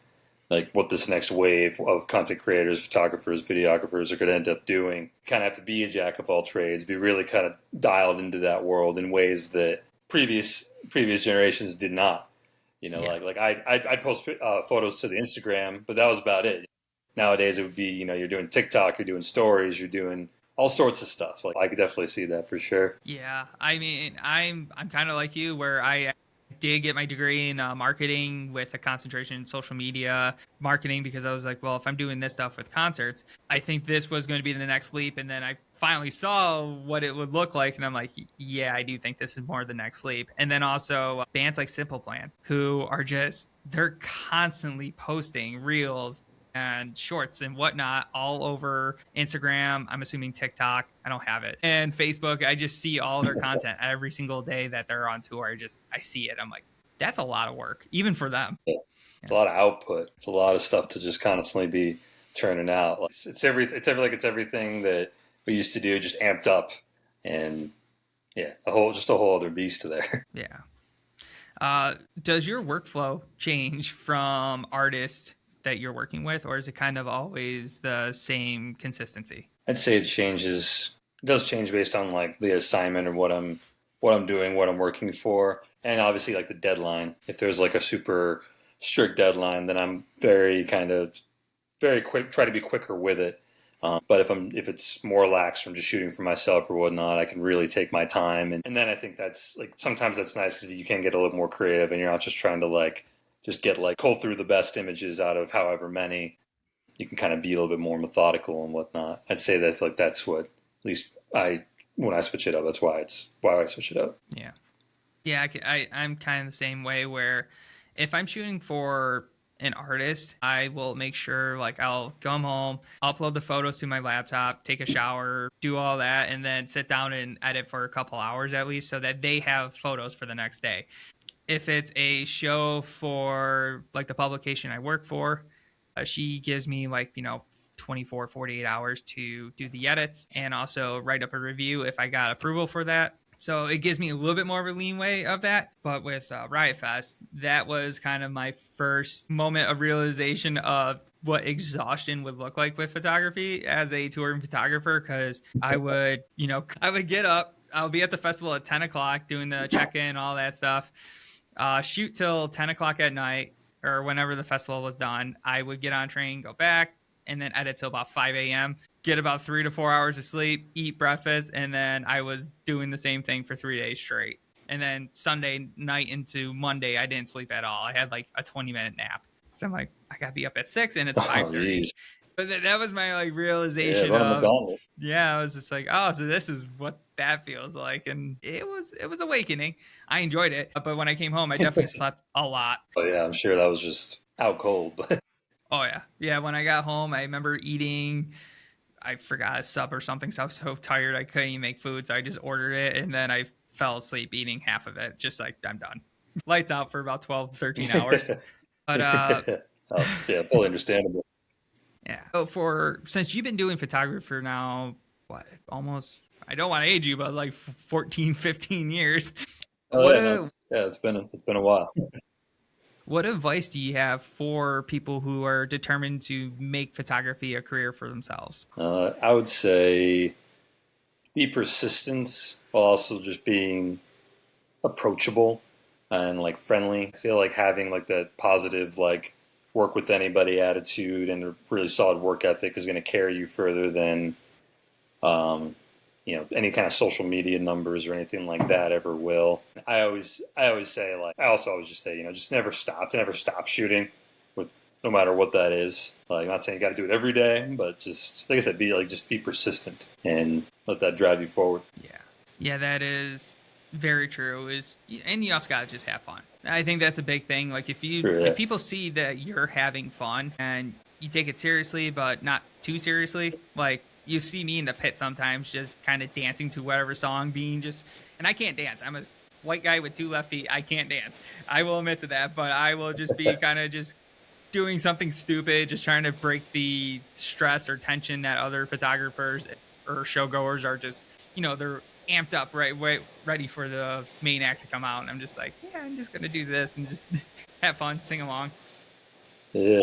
like what this next wave of content creators, photographers, videographers are going to end up doing. Kind of have to be a jack of all trades, be really kind of dialed into that world in ways that previous generations did not. Yeah. I'd post photos to the Instagram, but that was about it. Nowadays, it would be you're doing TikTok, you're doing stories, you're doing all sorts of stuff. Like I could definitely see that for sure. Yeah, I mean, I'm kind of like you, where I did get my degree in marketing with a concentration in social media marketing because I was like, well, if I'm doing this stuff with concerts, I think this was going to be the next leap. And then I finally saw what it would look like, and I'm like, yeah, I do think this is more the next leap. And then also bands like Simple Plan, who are just they're constantly posting reels and shorts and whatnot all over Instagram. I'm assuming TikTok. I don't have it. And Facebook. I just see all their content every single day that they're on tour. I see it. I'm like, that's a lot of work, even for them. Yeah. It's Yeah. a lot of output. It's a lot of stuff to just constantly be churning out. Like, it's everything that we used to do, just amped up, and yeah, a whole other beast there. Yeah. Does your workflow change from artists that you're working with, or is it kind of always the same consistency? I'd say it changes. It does change based on like the assignment or what I'm doing, what I'm working for, and obviously like the deadline. If there's like a super strict deadline, then I'm very quick, try to be quicker with it. But if it's more lax from just shooting for myself or whatnot, I can really take my time, and then I think that's like sometimes that's nice because you can get a little more creative, and you're not just trying to like just get like cull through the best images out of however many. You can kind of be a little bit more methodical and whatnot. I'd say that like that's what at least I when I switch it up. That's why I switch it up. Yeah. Yeah, I'm kind of the same way where if I'm shooting for an artist, I will make sure like I'll come home, upload the photos to my laptop, take a shower, do all that, and then sit down and edit for a couple hours at least so that they have photos for the next day. If it's a show for like the publication I work for, she gives me like, 24, 48 hours to do the edits and also write up a review if I got approval for that. So it gives me a little bit more of a leeway of that. But with Riot Fest, that was kind of my first moment of realization of what exhaustion would look like with photography as a touring photographer. Because I would get up, I'll be at the festival at 10 o'clock doing the check-in, all that stuff, shoot till 10 o'clock at night or whenever the festival was done. I would get on a train, go back, and then edit till about 5 a.m., get about 3 to 4 hours of sleep, eat breakfast, and then I was doing the same thing for 3 days straight. And then Sunday night into Monday, I didn't sleep at all. I had like a 20-minute nap. So I'm like, I gotta be up at 6 and it's Oh, 5:30. geez. But that was my like Yeah, realization running the of, gauntlet. yeah, I was just like, oh, so this is what that feels like. And it was awakening. I enjoyed it. But when I came home, I definitely slept a lot. But yeah, I'm sure that was just out cold. But Oh yeah. Yeah, when I got home, I remember eating, I forgot a sub or something, so I was so tired I couldn't even make food, so I just ordered it and then I fell asleep eating half of it, just like I'm done. Lights out for about 12, 13 hours. But oh, yeah, fully understandable. yeah. So for since you've been doing photography for now, what, almost, I don't want to age you, but like 14, 15 years. Oh What yeah, no, a it's been a while. what advice do you have for people who are determined to make photography a career for themselves? I would say be persistent while also just being approachable and like friendly. I feel like having like that positive like work with anybody attitude and a really solid work ethic is going to carry you further than um, any kind of social media numbers or anything like that ever will. I always say like I also always just say just never stop shooting with no matter what that is. Like I'm not saying you got to do it every day, but just like I said, just be persistent and let that drive you forward. Yeah. Yeah, that is very true. And you also gotta just have fun. I think that's a big thing. Like True, yeah. if people see that you're having fun and you take it seriously, but not too seriously, like you see me in the pit sometimes just kind of dancing to whatever song being just, and I can't dance. I'm a white guy with two left feet. I can't dance. I will admit to that, but I will just be kind of just doing something stupid, just trying to break the stress or tension that other photographers or showgoers are just, they're amped up, right, ready for the main act to come out. And I'm just like, yeah, I'm just gonna do this and just have fun, sing along. Yeah.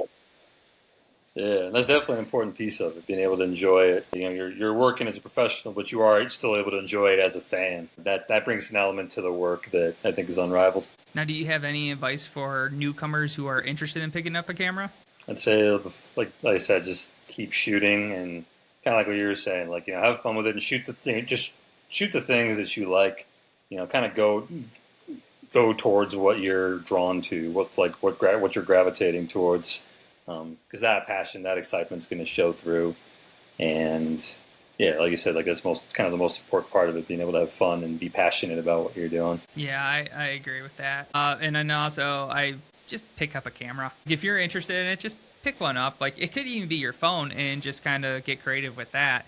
Yeah, that's definitely an important piece of it, being able to enjoy it. You're working as a professional, but you are still able to enjoy it as a fan. That brings an element to the work that I think is unrivaled. Now, do you have any advice for newcomers who are interested in picking up a camera? I'd say, like I said, just keep shooting and kind of like what you were saying, like have fun with it and shoot the thing. Just shoot the things that you like. Kind of go towards what you're drawn to, what you're gravitating towards, because that passion, that excitement's going to show through. And yeah, like you said, like that's the most important part of it, being able to have fun and be passionate about what you're doing. Yeah, I agree with that. And then also, I just pick up a camera. If you're interested in it, just pick one up. Like, it could even be your phone and just kind of get creative with that.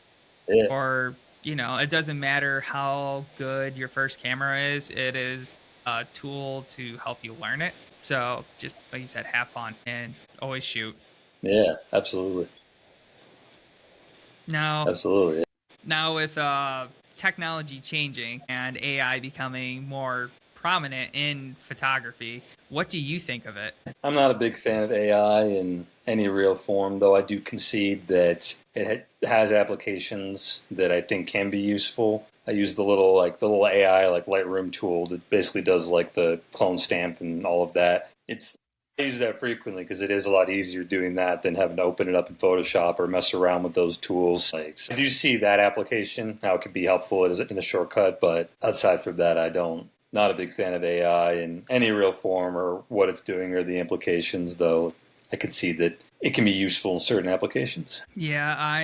Yeah, Or, it doesn't matter how good your first camera is, it is a tool to help you learn it. So just like you said, have fun and always shoot. yeah, absolutely, Now, absolutely. now with technology changing and AI becoming more prominent in photography, what do you think of it? I'm not a big fan of AI in any real form, though I do concede that has applications that I think can be useful. I use the little AI like Lightroom tool that basically does like the clone stamp and all of that. I use that frequently because it is a lot easier doing that than having to open it up in Photoshop or mess around with those tools. Like, so I do see that application, how it could be helpful in a shortcut, but outside from that, I don't. Not a big fan of AI in any real form or what it's doing or the implications, though I can see that it can be useful in certain applications. Yeah, I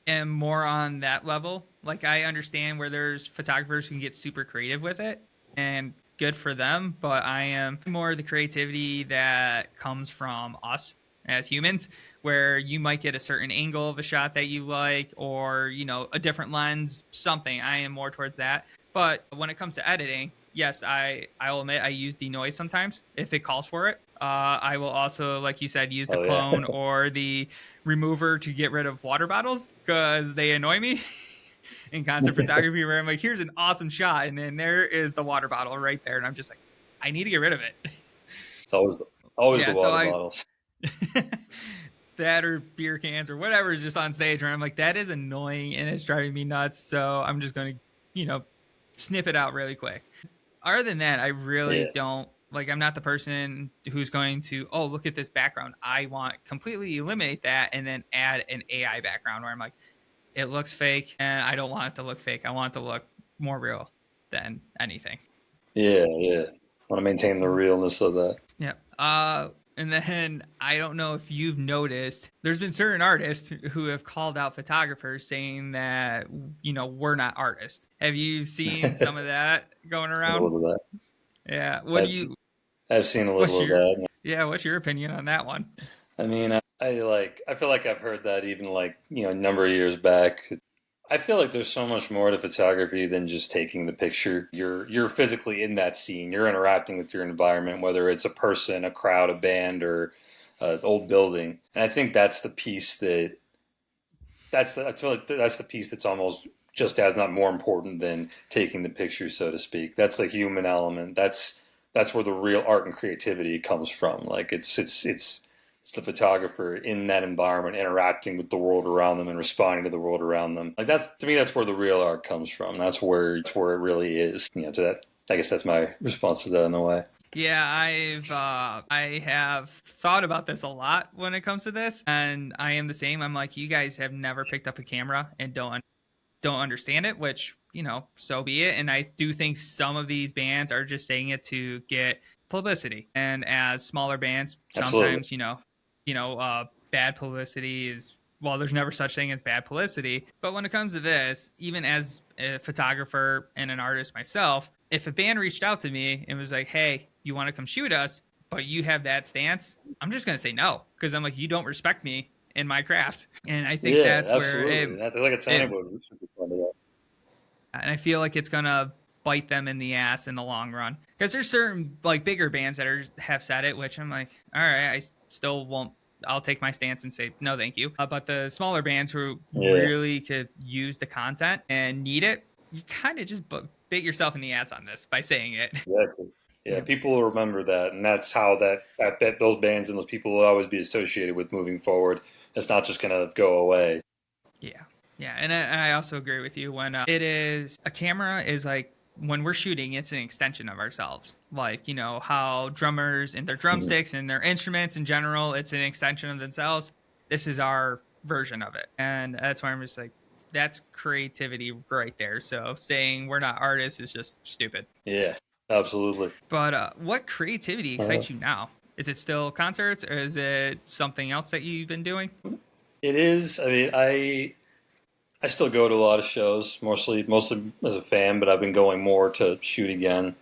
am more on that level. Like, I understand where there's photographers who can get super creative with it, and good for them, but I am more the creativity that comes from us as humans, where you might get a certain angle of a shot that you like, or a different lens, something. I am more towards that. But when it comes to editing, yes, I will admit I use denoise sometimes if it calls for it. I will also, like you said, use the Oh yeah, clone or the remover to get rid of water bottles because they annoy me in concert photography, where I'm like, here's an awesome shot, and then there is the water bottle right there, and I'm just like, I need to get rid of it. it's always the Yeah, so water I bottles. that or beer cans or whatever is just on stage, where I'm like, that is annoying and it's driving me nuts. So I'm just going to, snip it out really quick. Other than that, I really Yeah, don't like. I'm not the person who's going to, oh, look at this background. I want completely eliminate that and then add an AI background where I'm like, it looks fake and I don't want it to look fake. I want it to look more real than anything. yeah. Want to maintain the realness of that. Yeah. And then I don't know if you've noticed, there's been certain artists who have called out photographers saying that, we're not artists. Have you seen some of that going A around? little of that. Yeah. I've I've seen a What's little of your, that. yeah, what's your opinion on that one? I mean, I feel like I've heard that even like a number of years back. I feel like there's so much more to photography than just taking the picture. You're physically in that scene. You're interacting with your environment, whether it's a person, a crowd, a band, or an old building. And I think that's the piece I feel like that's the piece that's almost just as not more important than taking the picture, so to speak. That's the human element. That's where the real art and creativity comes from. Like it's the photographer in that environment interacting with the world around them and responding to the world around them. Like that's to me that's where the real art comes from. That's where it really is. To that I guess that's my response to that in a way. Yeah, I have thought about this a lot when it comes to this, and I am the same. I'm like, you guys have never picked up a camera and don't understand it, which, so be it. And I do think some of these bands are just saying it to get publicity. And as smaller bands, Absolutely. sometimes, bad publicity is, well, there's never such thing as bad publicity. But when it comes to this, even as a photographer and an artist myself, if a band reached out to me and was like, hey, you want to come shoot us, but you have that stance, I'm just going to say no, because I'm like, you don't respect me in my craft. And I think Yeah, that's where absolutely. I feel like it's it anybody should be part of that. and I feel like it's gonna bite them in the ass in the long run. Because there's certain like bigger bands that have said it, which I'm like, all right, still won't. I'll take my stance and say no, thank you. But the smaller bands who Yeah, really could use the content and need it, you kind of just bait yourself in the ass on this by saying it. exactly. Yeah, Yeah, people will remember that, and that's how that those bands and those people will always be associated with moving forward. It's not just gonna go away. yeah, yeah. And I also agree with you when it is a camera is like when we're shooting, it's an extension of ourselves. Like, how drummers and their drumsticks and their instruments in general, it's an extension of themselves. This is our version of it. And that's why I'm just like, that's creativity right there. So saying we're not artists is just stupid. Yeah, absolutely. But what creativity Uh, excites you now? Is it still concerts or is it something else that you've been doing? it is. I mean, I still go to a lot of shows, mostly as a fan, but I've been going more to shoot again.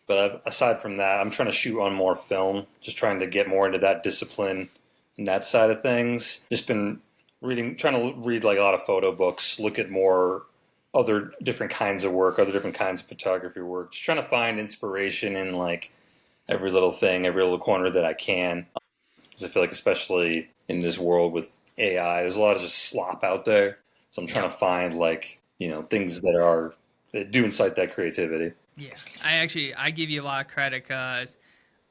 But aside from that, I'm trying to shoot on more film, just trying to get more into that discipline and that side of things. Just been trying to read like a lot of photo books, look at more other different kinds of work, other different kinds of photography work. Just trying to find inspiration in like every little thing, every little corner that I can. Because I feel like, especially in this world with AI, there's a lot of just slop out there. So I'm trying Yep. to find like things that do incite that creativity. Yeah. I give you a lot of credit because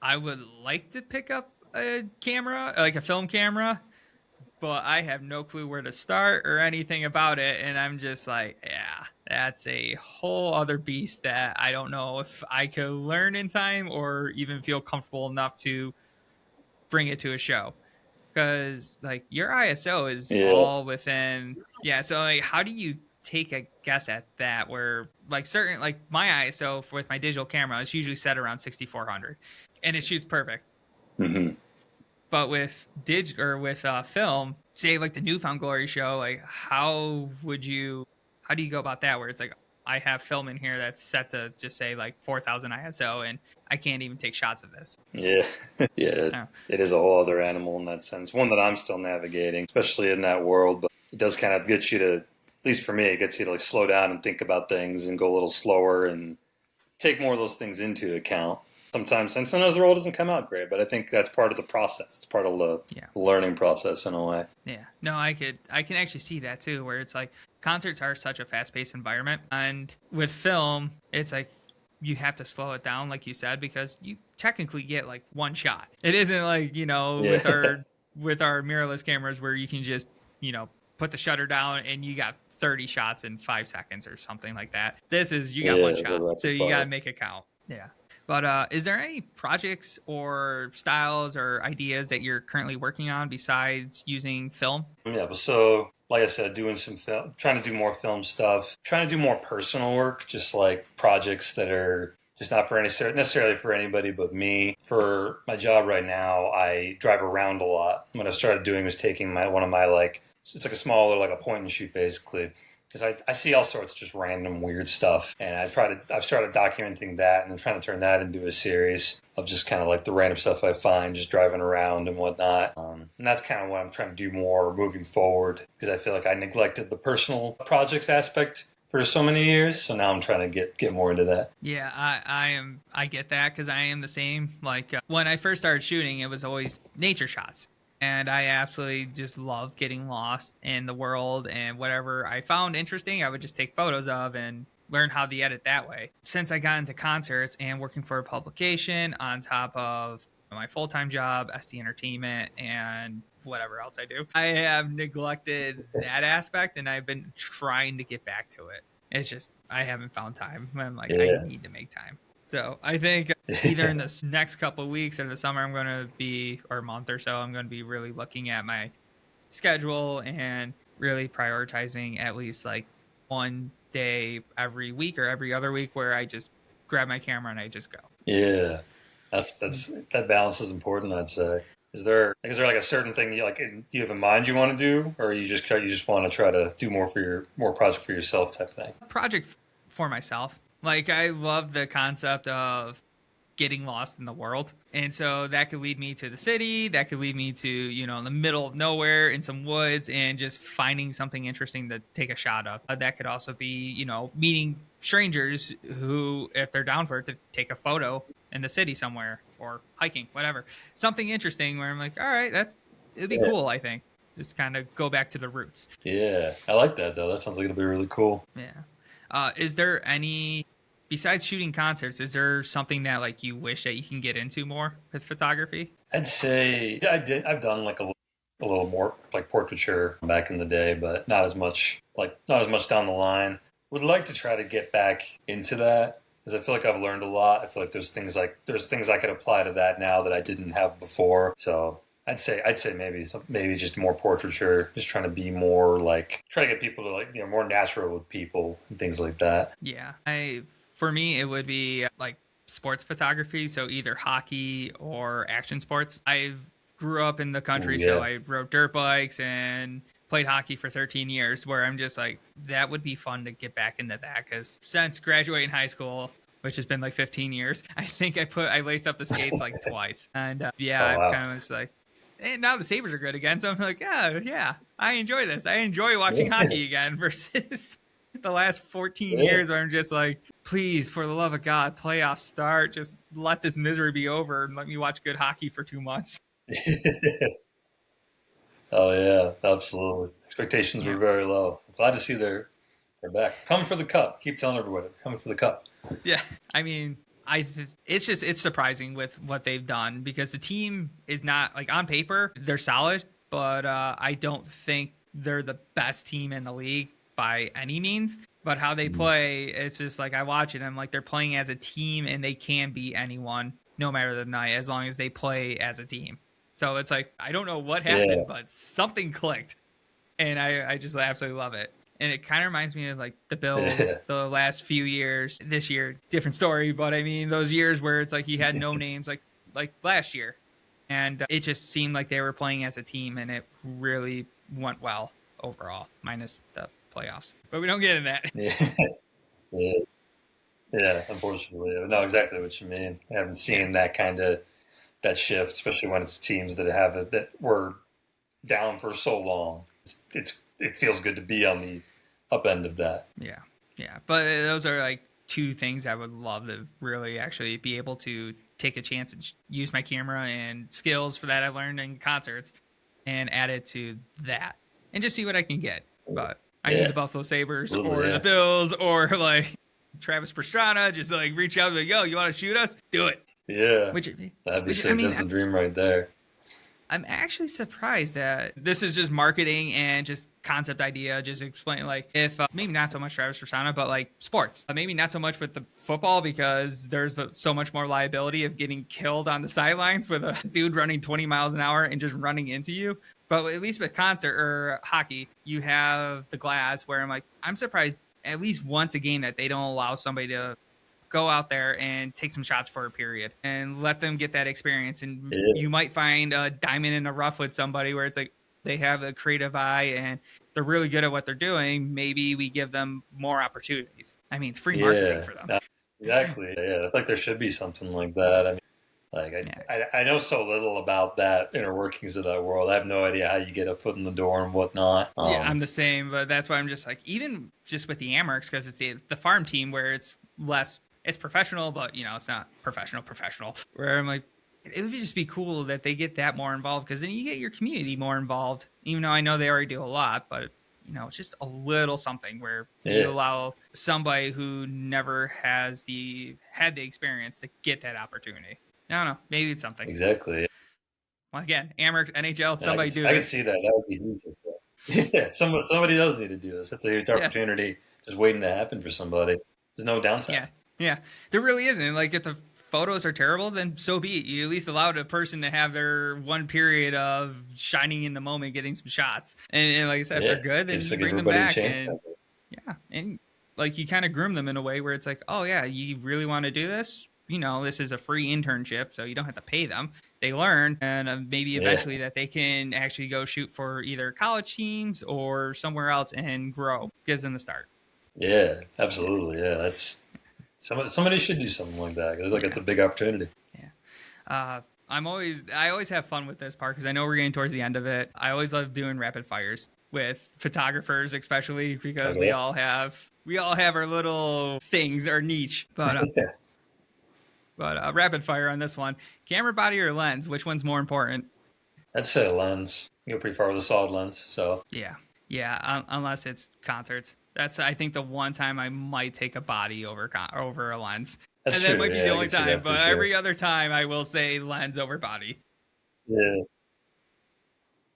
I would like to pick up a camera, like a film camera, but I have no clue where to start or anything about it. And I'm just like, yeah, that's a whole other beast that I don't know if I could learn in time or even feel comfortable enough to bring it to a show. Because like your ISO is Yeah, all within, yeah. So like, how do you take a guess at that? Where like certain, like my ISO with my digital camera is usually set around 6400, and it shoots perfect. hmm But with with film, say like the Newfound Glory show, like how do you go about that? Where it's like I have film in here that's set to just say like 4000 ISO, and I can't even take shots of this. yeah, yeah. Oh, It is a whole other animal in that sense. One that I'm still navigating, especially in that world. But it does kind of get you to, at least for me, it gets you to like slow down and think about things and go a little slower and take more of those things into account. Sometimes the role doesn't come out great, but I think that's part of the process. It's part of the yeah. learning process in a way. Yeah. No, I can actually see that too, where it's like concerts are such a fast paced environment. And with film, it's like you have to slow it down, like you said, because you technically get like one shot. It isn't like, Yeah, with our mirrorless cameras where you can just, put the shutter down and you got 30 shots in 5 seconds or something like that. This is you got one yeah, the shot. So rapid you gotta fire. make it count. Yeah. But is there any projects or styles or ideas that you're currently working on besides using film? Yeah, but so like I said, doing some film, trying to do more film stuff, trying to do more personal work, just like projects that are just not for necessarily for anybody but me. For my job right now, I drive around a lot. What I started doing was taking one of my like it's like a smaller like a point and shoot basically. Because I see all sorts of just random weird stuff, and I've started documenting that, and I'm trying to turn that into a series of just kind of like the random stuff I find just driving around and whatnot. And that's kind of what I'm trying to do more moving forward, because I feel like I neglected the personal projects aspect for so many years, so now I'm trying to get more into that. Yeah, I get that because I am the same. Like when I first started shooting, it was always nature shots. And I absolutely just love getting lost in the world and whatever I found interesting, I would just take photos of and learn how to edit that way. Since I got into concerts and working for a publication on top of my full time job, SD Entertainment, and whatever else I do, I have neglected that aspect and I've been trying to get back to it. It's just, I haven't found time. I'm like, I Yeah. need to make time. So I think either in this next couple of weeks or the summer, I'm going to be, or a month or so, I'm going to be really looking at my schedule and really prioritizing at least like one day every week or every other week where I just grab my camera and I just go. Yeah, that balance is important. I'd say. Is there like a certain thing you have in mind you want to do, or you just want to try to do more project for yourself type thing? Project for myself. Like I love the concept of getting lost in the world. And so that could lead me to the city, that could lead me to, in the middle of nowhere in some woods and just finding something interesting to take a shot of. That could also be, meeting strangers who, if they're down for it, to take a photo in the city somewhere. or hiking, whatever. Something interesting where I'm like, all right, it'd be Yeah. cool, I think. Just kind of go back to the roots. Yeah. I like that though. That sounds like it'll be really cool. Yeah. Is there any, besides shooting concerts, is there something that like you wish that you can get into more with photography? I'd say I've done like a little more like portraiture back in the day, but not as much down the line. Would like to try to get back into that because I feel like I've learned a lot. I feel like there's things I could apply to that now that I didn't have before. So I'd say maybe just more portraiture, just trying to be more like try to get people to like more natural with people and things like that. Yeah. For me, it would be like sports photography. So either hockey or action sports. I grew up in the Ooh, country, so yeah, I rode dirt bikes and played hockey for 13 years, where I'm just like, that would be fun to get back into that. Because since graduating high school, which has been like 15 years, I think I laced up the skates like twice. And yeah, oh I've wow, kind of was like, and now the Sabres are good again. So I'm like, yeah, I enjoy this. I enjoy watching yeah, hockey again versus the last 14 yeah. years where I'm just like, please, for the love of God, playoffs start. Just let this misery be over and let me watch good hockey for 2 months. Oh yeah, absolutely. Expectations were Yeah. very low. Glad to see they're back. Coming for the cup. Keep telling everybody, coming for the cup. Yeah. I mean, it's surprising with what they've done because the team is not like on paper, they're solid, but I don't think they're the best team in the league by any means. But how they play, it's just like I watch it, I'm like they're playing as a team and they can beat anyone no matter the night as long as they play as a team. So it's like I don't know what happened, Yeah, but something clicked and I just absolutely love it. And it kind of reminds me of like the Bills yeah, the last few years. This year, different story, but I mean those years where it's like he had no names, like last year, and it just seemed like they were playing as a team, and it really went well overall, minus the playoffs. But we don't get in that. yeah, yeah, yeah. Unfortunately, I know exactly what you mean. I haven't Yeah, seen that shift, especially when it's teams that have it that were down for so long. It feels good to be on the up end of that. yeah, yeah. But those are like two things I would love to really actually be able to take a chance and use my camera and skills for that I learned in concerts and add it to that and just see what I can get. But I need Yeah, the Buffalo Sabres absolutely. or the Yeah, Bills or like Travis Pastrana, just like reach out and be like, yo, you want to shoot us? Do it. yeah. Which, That'd be which I sick. mean, That's the dream right there. I'm actually surprised that this is just marketing and just concept idea, just explain like if maybe not so much Travis Pastrana, but like sports, maybe not so much with the football because there's so much more liability of getting killed on the sidelines with a dude running 20 miles an hour and just running into you. But at least with concert or hockey, you have the glass where I'm like, I'm surprised at least once a game that they don't allow somebody to go out there and take some shots for a period and let them get that experience. And Yeah, you might find a diamond in the rough with somebody where it's like they have a creative eye and they're really good at what they're doing. Maybe we give them more opportunities. I mean, it's free marketing yeah, for them. exactly. Yeah, I feel like there should be something like that. I mean, like Yeah. I know so little about that inner workings of that world. I have no idea how you get a foot in the door and whatnot. Yeah, I'm the same, but that's why I'm just like, even just with the Amerks, because it's the farm team where it's less, it's professional, but it's not professional. Where I'm like, it would just be cool that they get that more involved because then you get your community more involved. Even though I know they already do a lot, but it's just a little something where you Yeah, allow somebody who never had the experience to get that opportunity. I don't know, maybe it's something. exactly. Well, again, Amerks, NHL, And somebody do I can this. see that. That would be huge. Yeah, somebody does need to do this. That's a huge Yes. opportunity just waiting to happen for somebody. There's no downside. Yeah, yeah. There really isn't. Like, if the photos are terrible, then so be it. You at least allowed a person to have their one period of shining in the moment, getting some shots. And like I said, if Yeah, they're good, then just you to give bring them everybody a back. chance. And yeah, and like you kind of groom them in a way where it's like, oh yeah, you really want to do this? This is a free internship, so you don't have to pay them. They learn, and maybe Yeah, eventually that they can actually go shoot for either college teams or somewhere else and grow. Gives them the start. yeah, Yeah, absolutely. Yeah, that's somebody should do something like that. I feel like it's yeah, a big opportunity. yeah. I always have fun with this part because I know we're getting towards the end of it. I always love doing rapid fires with photographers, especially because we Okay. all have our little things, our niche. But Yeah. But rapid fire on this one: camera body or lens? Which one's more important? I'd say a lens. You go pretty far with a solid lens. So Yeah, yeah. Unless it's concerts. That's I think the one time I might take a body over a lens, that's and that true. might be the Yeah, I only can see time. that for But sure. every other time, I will say lens over body. Yeah.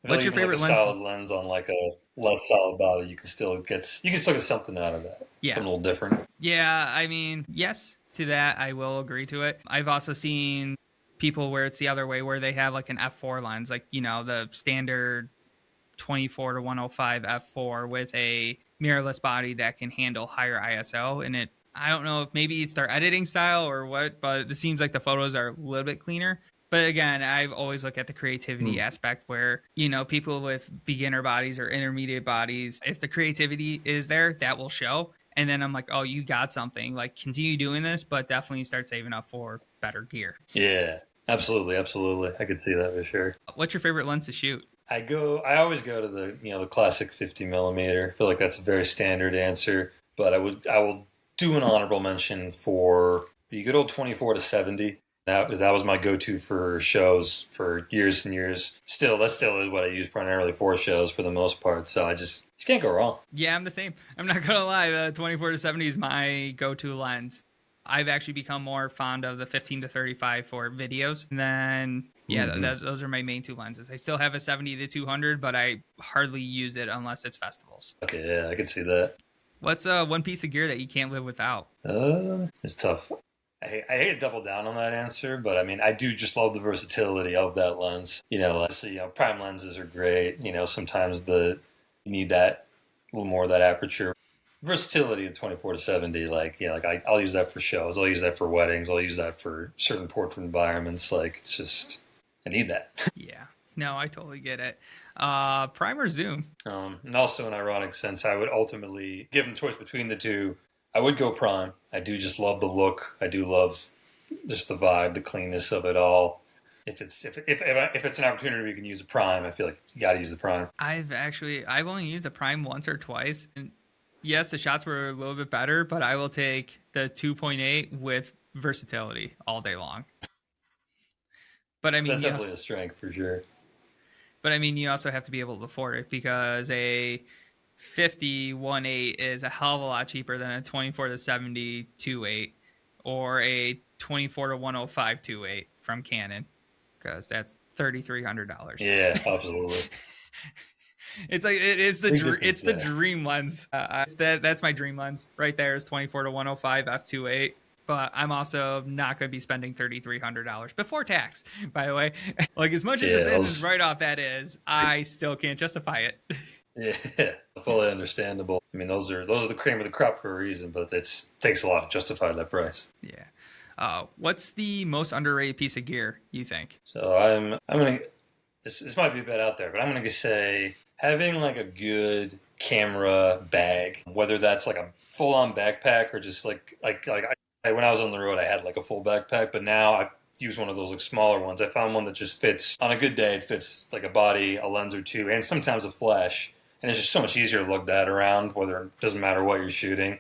I feel What's like your even like a favorite lens? solid lens on like a less solid body, you can still get something out of that. Yeah, Something a little different. yeah. I mean, yes, to that I will agree to it. I've also seen people where it's the other way, where they have like an f4 lens, like the standard 24 to 105 f4 with a mirrorless body that can handle higher ISO. And I don't know if maybe it's their editing style or what, but it seems like the photos are a little bit cleaner. But again, I've always looked at the creativity Hmm. aspect where, people with beginner bodies or intermediate bodies, if the creativity is there, that will show. And then I'm like, oh, you got something. Like, continue doing this, but definitely start saving up for better gear. Yeah, absolutely, absolutely. I could see that for sure. What's your favorite lens to shoot? I always go to the classic 50 millimeter. I feel like that's a very standard answer, but I will do an honorable mention for the good old 24 to 70. That was my go-to for shows for years and years. That still is what I use primarily for shows for the most part. So I just can't go wrong. Yeah, I'm the same. I'm not gonna lie. The 24 to 70 is my go-to lens. I've actually become more fond of the 15 to 35 for videos. And then, yeah, Hmm. those are my main two lenses. I still have a 70 to 200, but I hardly use it unless it's festivals. Okay, yeah, I can see that. What's one piece of gear that you can't live without? It's tough. I hate to double down on that answer, but I mean, I do just love the versatility of that lens. Prime lenses are great. Sometimes you need that a little more of that aperture. Versatility of 24 to 70, I'll use that for shows. I'll use that for weddings. I'll use that for certain portrait environments. Like, it's just, I need that. Yeah, no, I totally get it. Prime or zoom? And also, in ironic sense, I would ultimately, given choice between the two, I would go prime. I do just love the look. I do love just the vibe, the cleanness of it all. If it's an opportunity we can use a prime, I feel like you got to use the prime. I've only used a prime once or twice, and yes, the shots were a little bit better, but I will take the 2.8 with versatility all day long. But I mean, That's yes, definitely a strength for sure. but I mean, you also have to be able to afford it because a 50 1.8 is a hell of a lot cheaper than a 24 to 70 2.8 or a 24 to 105 2.8 from Canon because that's $3,300. Yeah, absolutely. It's like it is Big difference it's the there. dream lens. That's my dream lens right there is 24 to 105 f2.8. But I'm also not going to be spending $3,300 before tax. By the way, like as much as a Yeah, business write off that is, I still can't justify it. yeah, fully understandable. I mean, those are the cream of the crop for a reason, but it takes a lot to justify that price. Yeah. What's the most underrated piece of gear you think? So I'm gonna this might be a bit out there, but I'm gonna say having like a good camera bag, whether that's like a full on backpack or just when I was on the road, I had like a full backpack, but now I use one of those like smaller ones. I found one that just fits on a good day. It fits like a body, a lens or two, and sometimes a flash. And it's just so much easier to lug that around, whether it doesn't matter what you're shooting.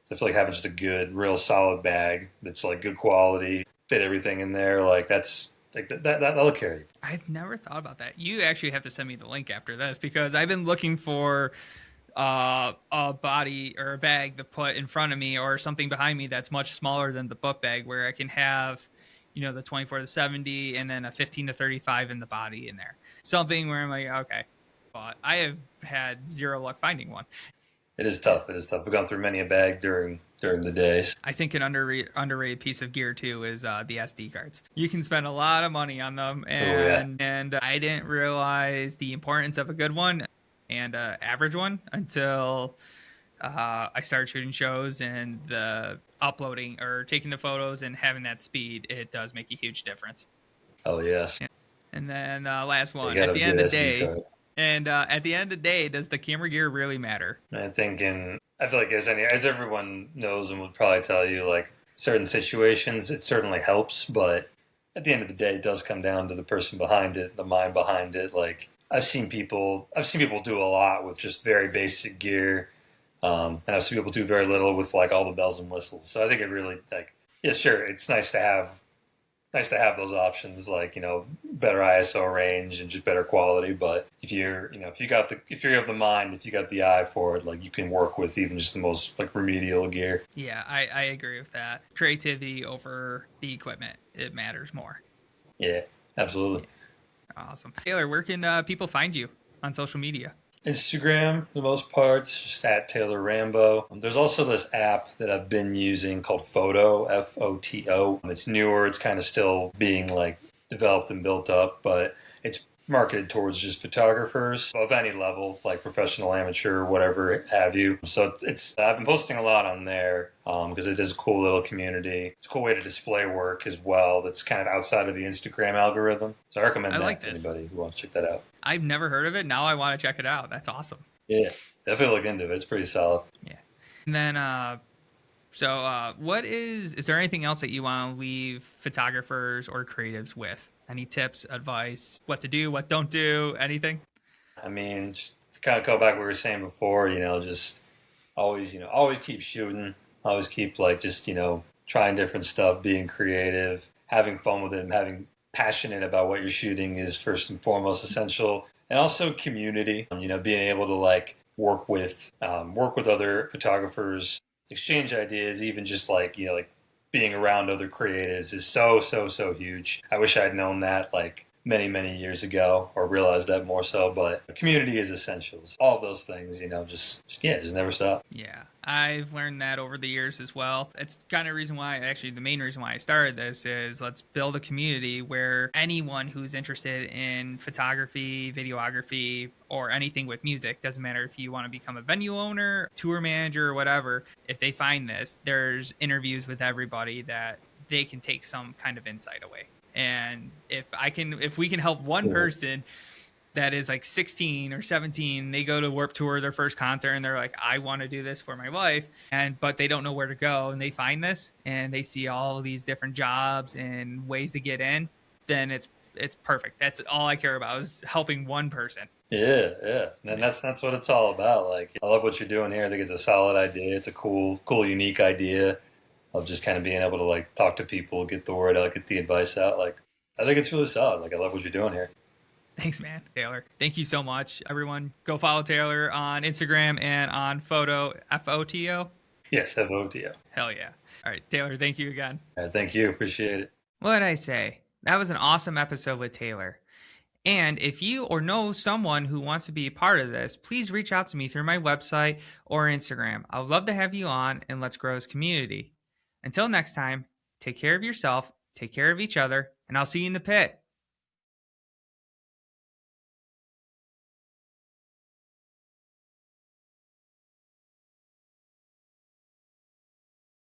So I feel like having just a good, real solid bag that's like good quality, fit everything in there, like that's like that'll carry you. I've never thought about that. You actually have to send me the link after this because I've been looking for a body or a bag to put in front of me or something behind me that's much smaller than the book bag where I can have, the 24 to 70 and then a 15 to 35 in the body in there. Something where I'm like, okay, but I have had zero luck finding one. It is tough. It is tough. We've gone through many a bag during the days. I think an underrated piece of gear too is the SD cards. You can spend a lot of money on them, Oh yeah. and I didn't realize the importance of a good one and average one until I started shooting shows and the uploading or taking the photos and having that speed. It does make a huge difference. Oh yes. Yeah. And then last You one got at a the good end of the SD day. card. And at the end of the day, does the camera gear really matter? I feel like as everyone knows and would probably tell you, like certain situations, it certainly helps, but at the end of the day, it does come down to the person behind it, the mind behind it. Like I've seen people do a lot with just very basic gear, and I've seen people do very little with like all the bells and whistles. So I think it really yeah, sure, it's nice to have nice to have those options, like, better ISO range and just better quality. But if you're, if you have the mind, if you got the eye for it, like, you can work with even just the most like remedial gear. Yeah, I agree with that. Creativity over the equipment, it matters more. Yeah, absolutely. Awesome. Taylor, where can people find you on social media? Instagram, for the most part, it's just at Taylor Rambo. There's also this app that I've been using called Photo, Photo. It's newer. It's kind of still being like developed and built up, but it's marketed towards just photographers of any level, like professional, amateur, whatever have you. So I've been posting a lot on there because it is a cool little community. It's a cool way to display work as well. That's kind of outside of the Instagram algorithm. So I recommend that to anybody who wants to check that out. I've never heard of it. Now I want to check it out. That's awesome. Yeah, definitely look into it. It's pretty solid. Yeah. And then, what is there anything else that you want to leave photographers or creatives with? Any tips, advice, what to do, what don't do, anything? I mean, just to kind of go back to what we were saying before, just always keep shooting. Always keep trying different stuff, being creative, having fun with it, and having passionate about what you're shooting is first and foremost essential. And also community, being able to work with other photographers, exchange ideas, even just being around other creatives is so huge. I wish I'd known that many years ago, or realized that more so, but community is essentials. All of those things, just never stop. Yeah, I've learned that over the years as well. It's kind of the main reason why I started this is let's build a community where anyone who's interested in photography, videography, or anything with music, doesn't matter if you want to become a venue owner, tour manager, or whatever, if they find this, there's interviews with everybody that they can take some kind of insight away. And if we can help one person that is 16 or 17, they go to Warped Tour, their first concert, and they're like, I want to do this for my wife, but they don't know where to go, and they find this and they see all of these different jobs and ways to get in, then it's perfect. That's all I care about, is helping one person. Yeah. And that's what it's all about. I love what you're doing here. I think it's a solid idea. It's a cool, unique idea of just kind of being able to talk to people, get the word out, get the advice out. I think it's really solid. I love what you're doing here. Thanks, man. Taylor, thank you so much. Everyone, go follow Taylor on Instagram and on Photo, Photo. Yes, Photo. Hell yeah. All right, Taylor, thank you again. All right, thank you. Appreciate it. What did I say? That was an awesome episode with Taylor. And if you or know someone who wants to be a part of this, please reach out to me through my website or Instagram. I would love to have you on, and let's grow this community. Until next time, take care of yourself, take care of each other, and I'll see you in the pit.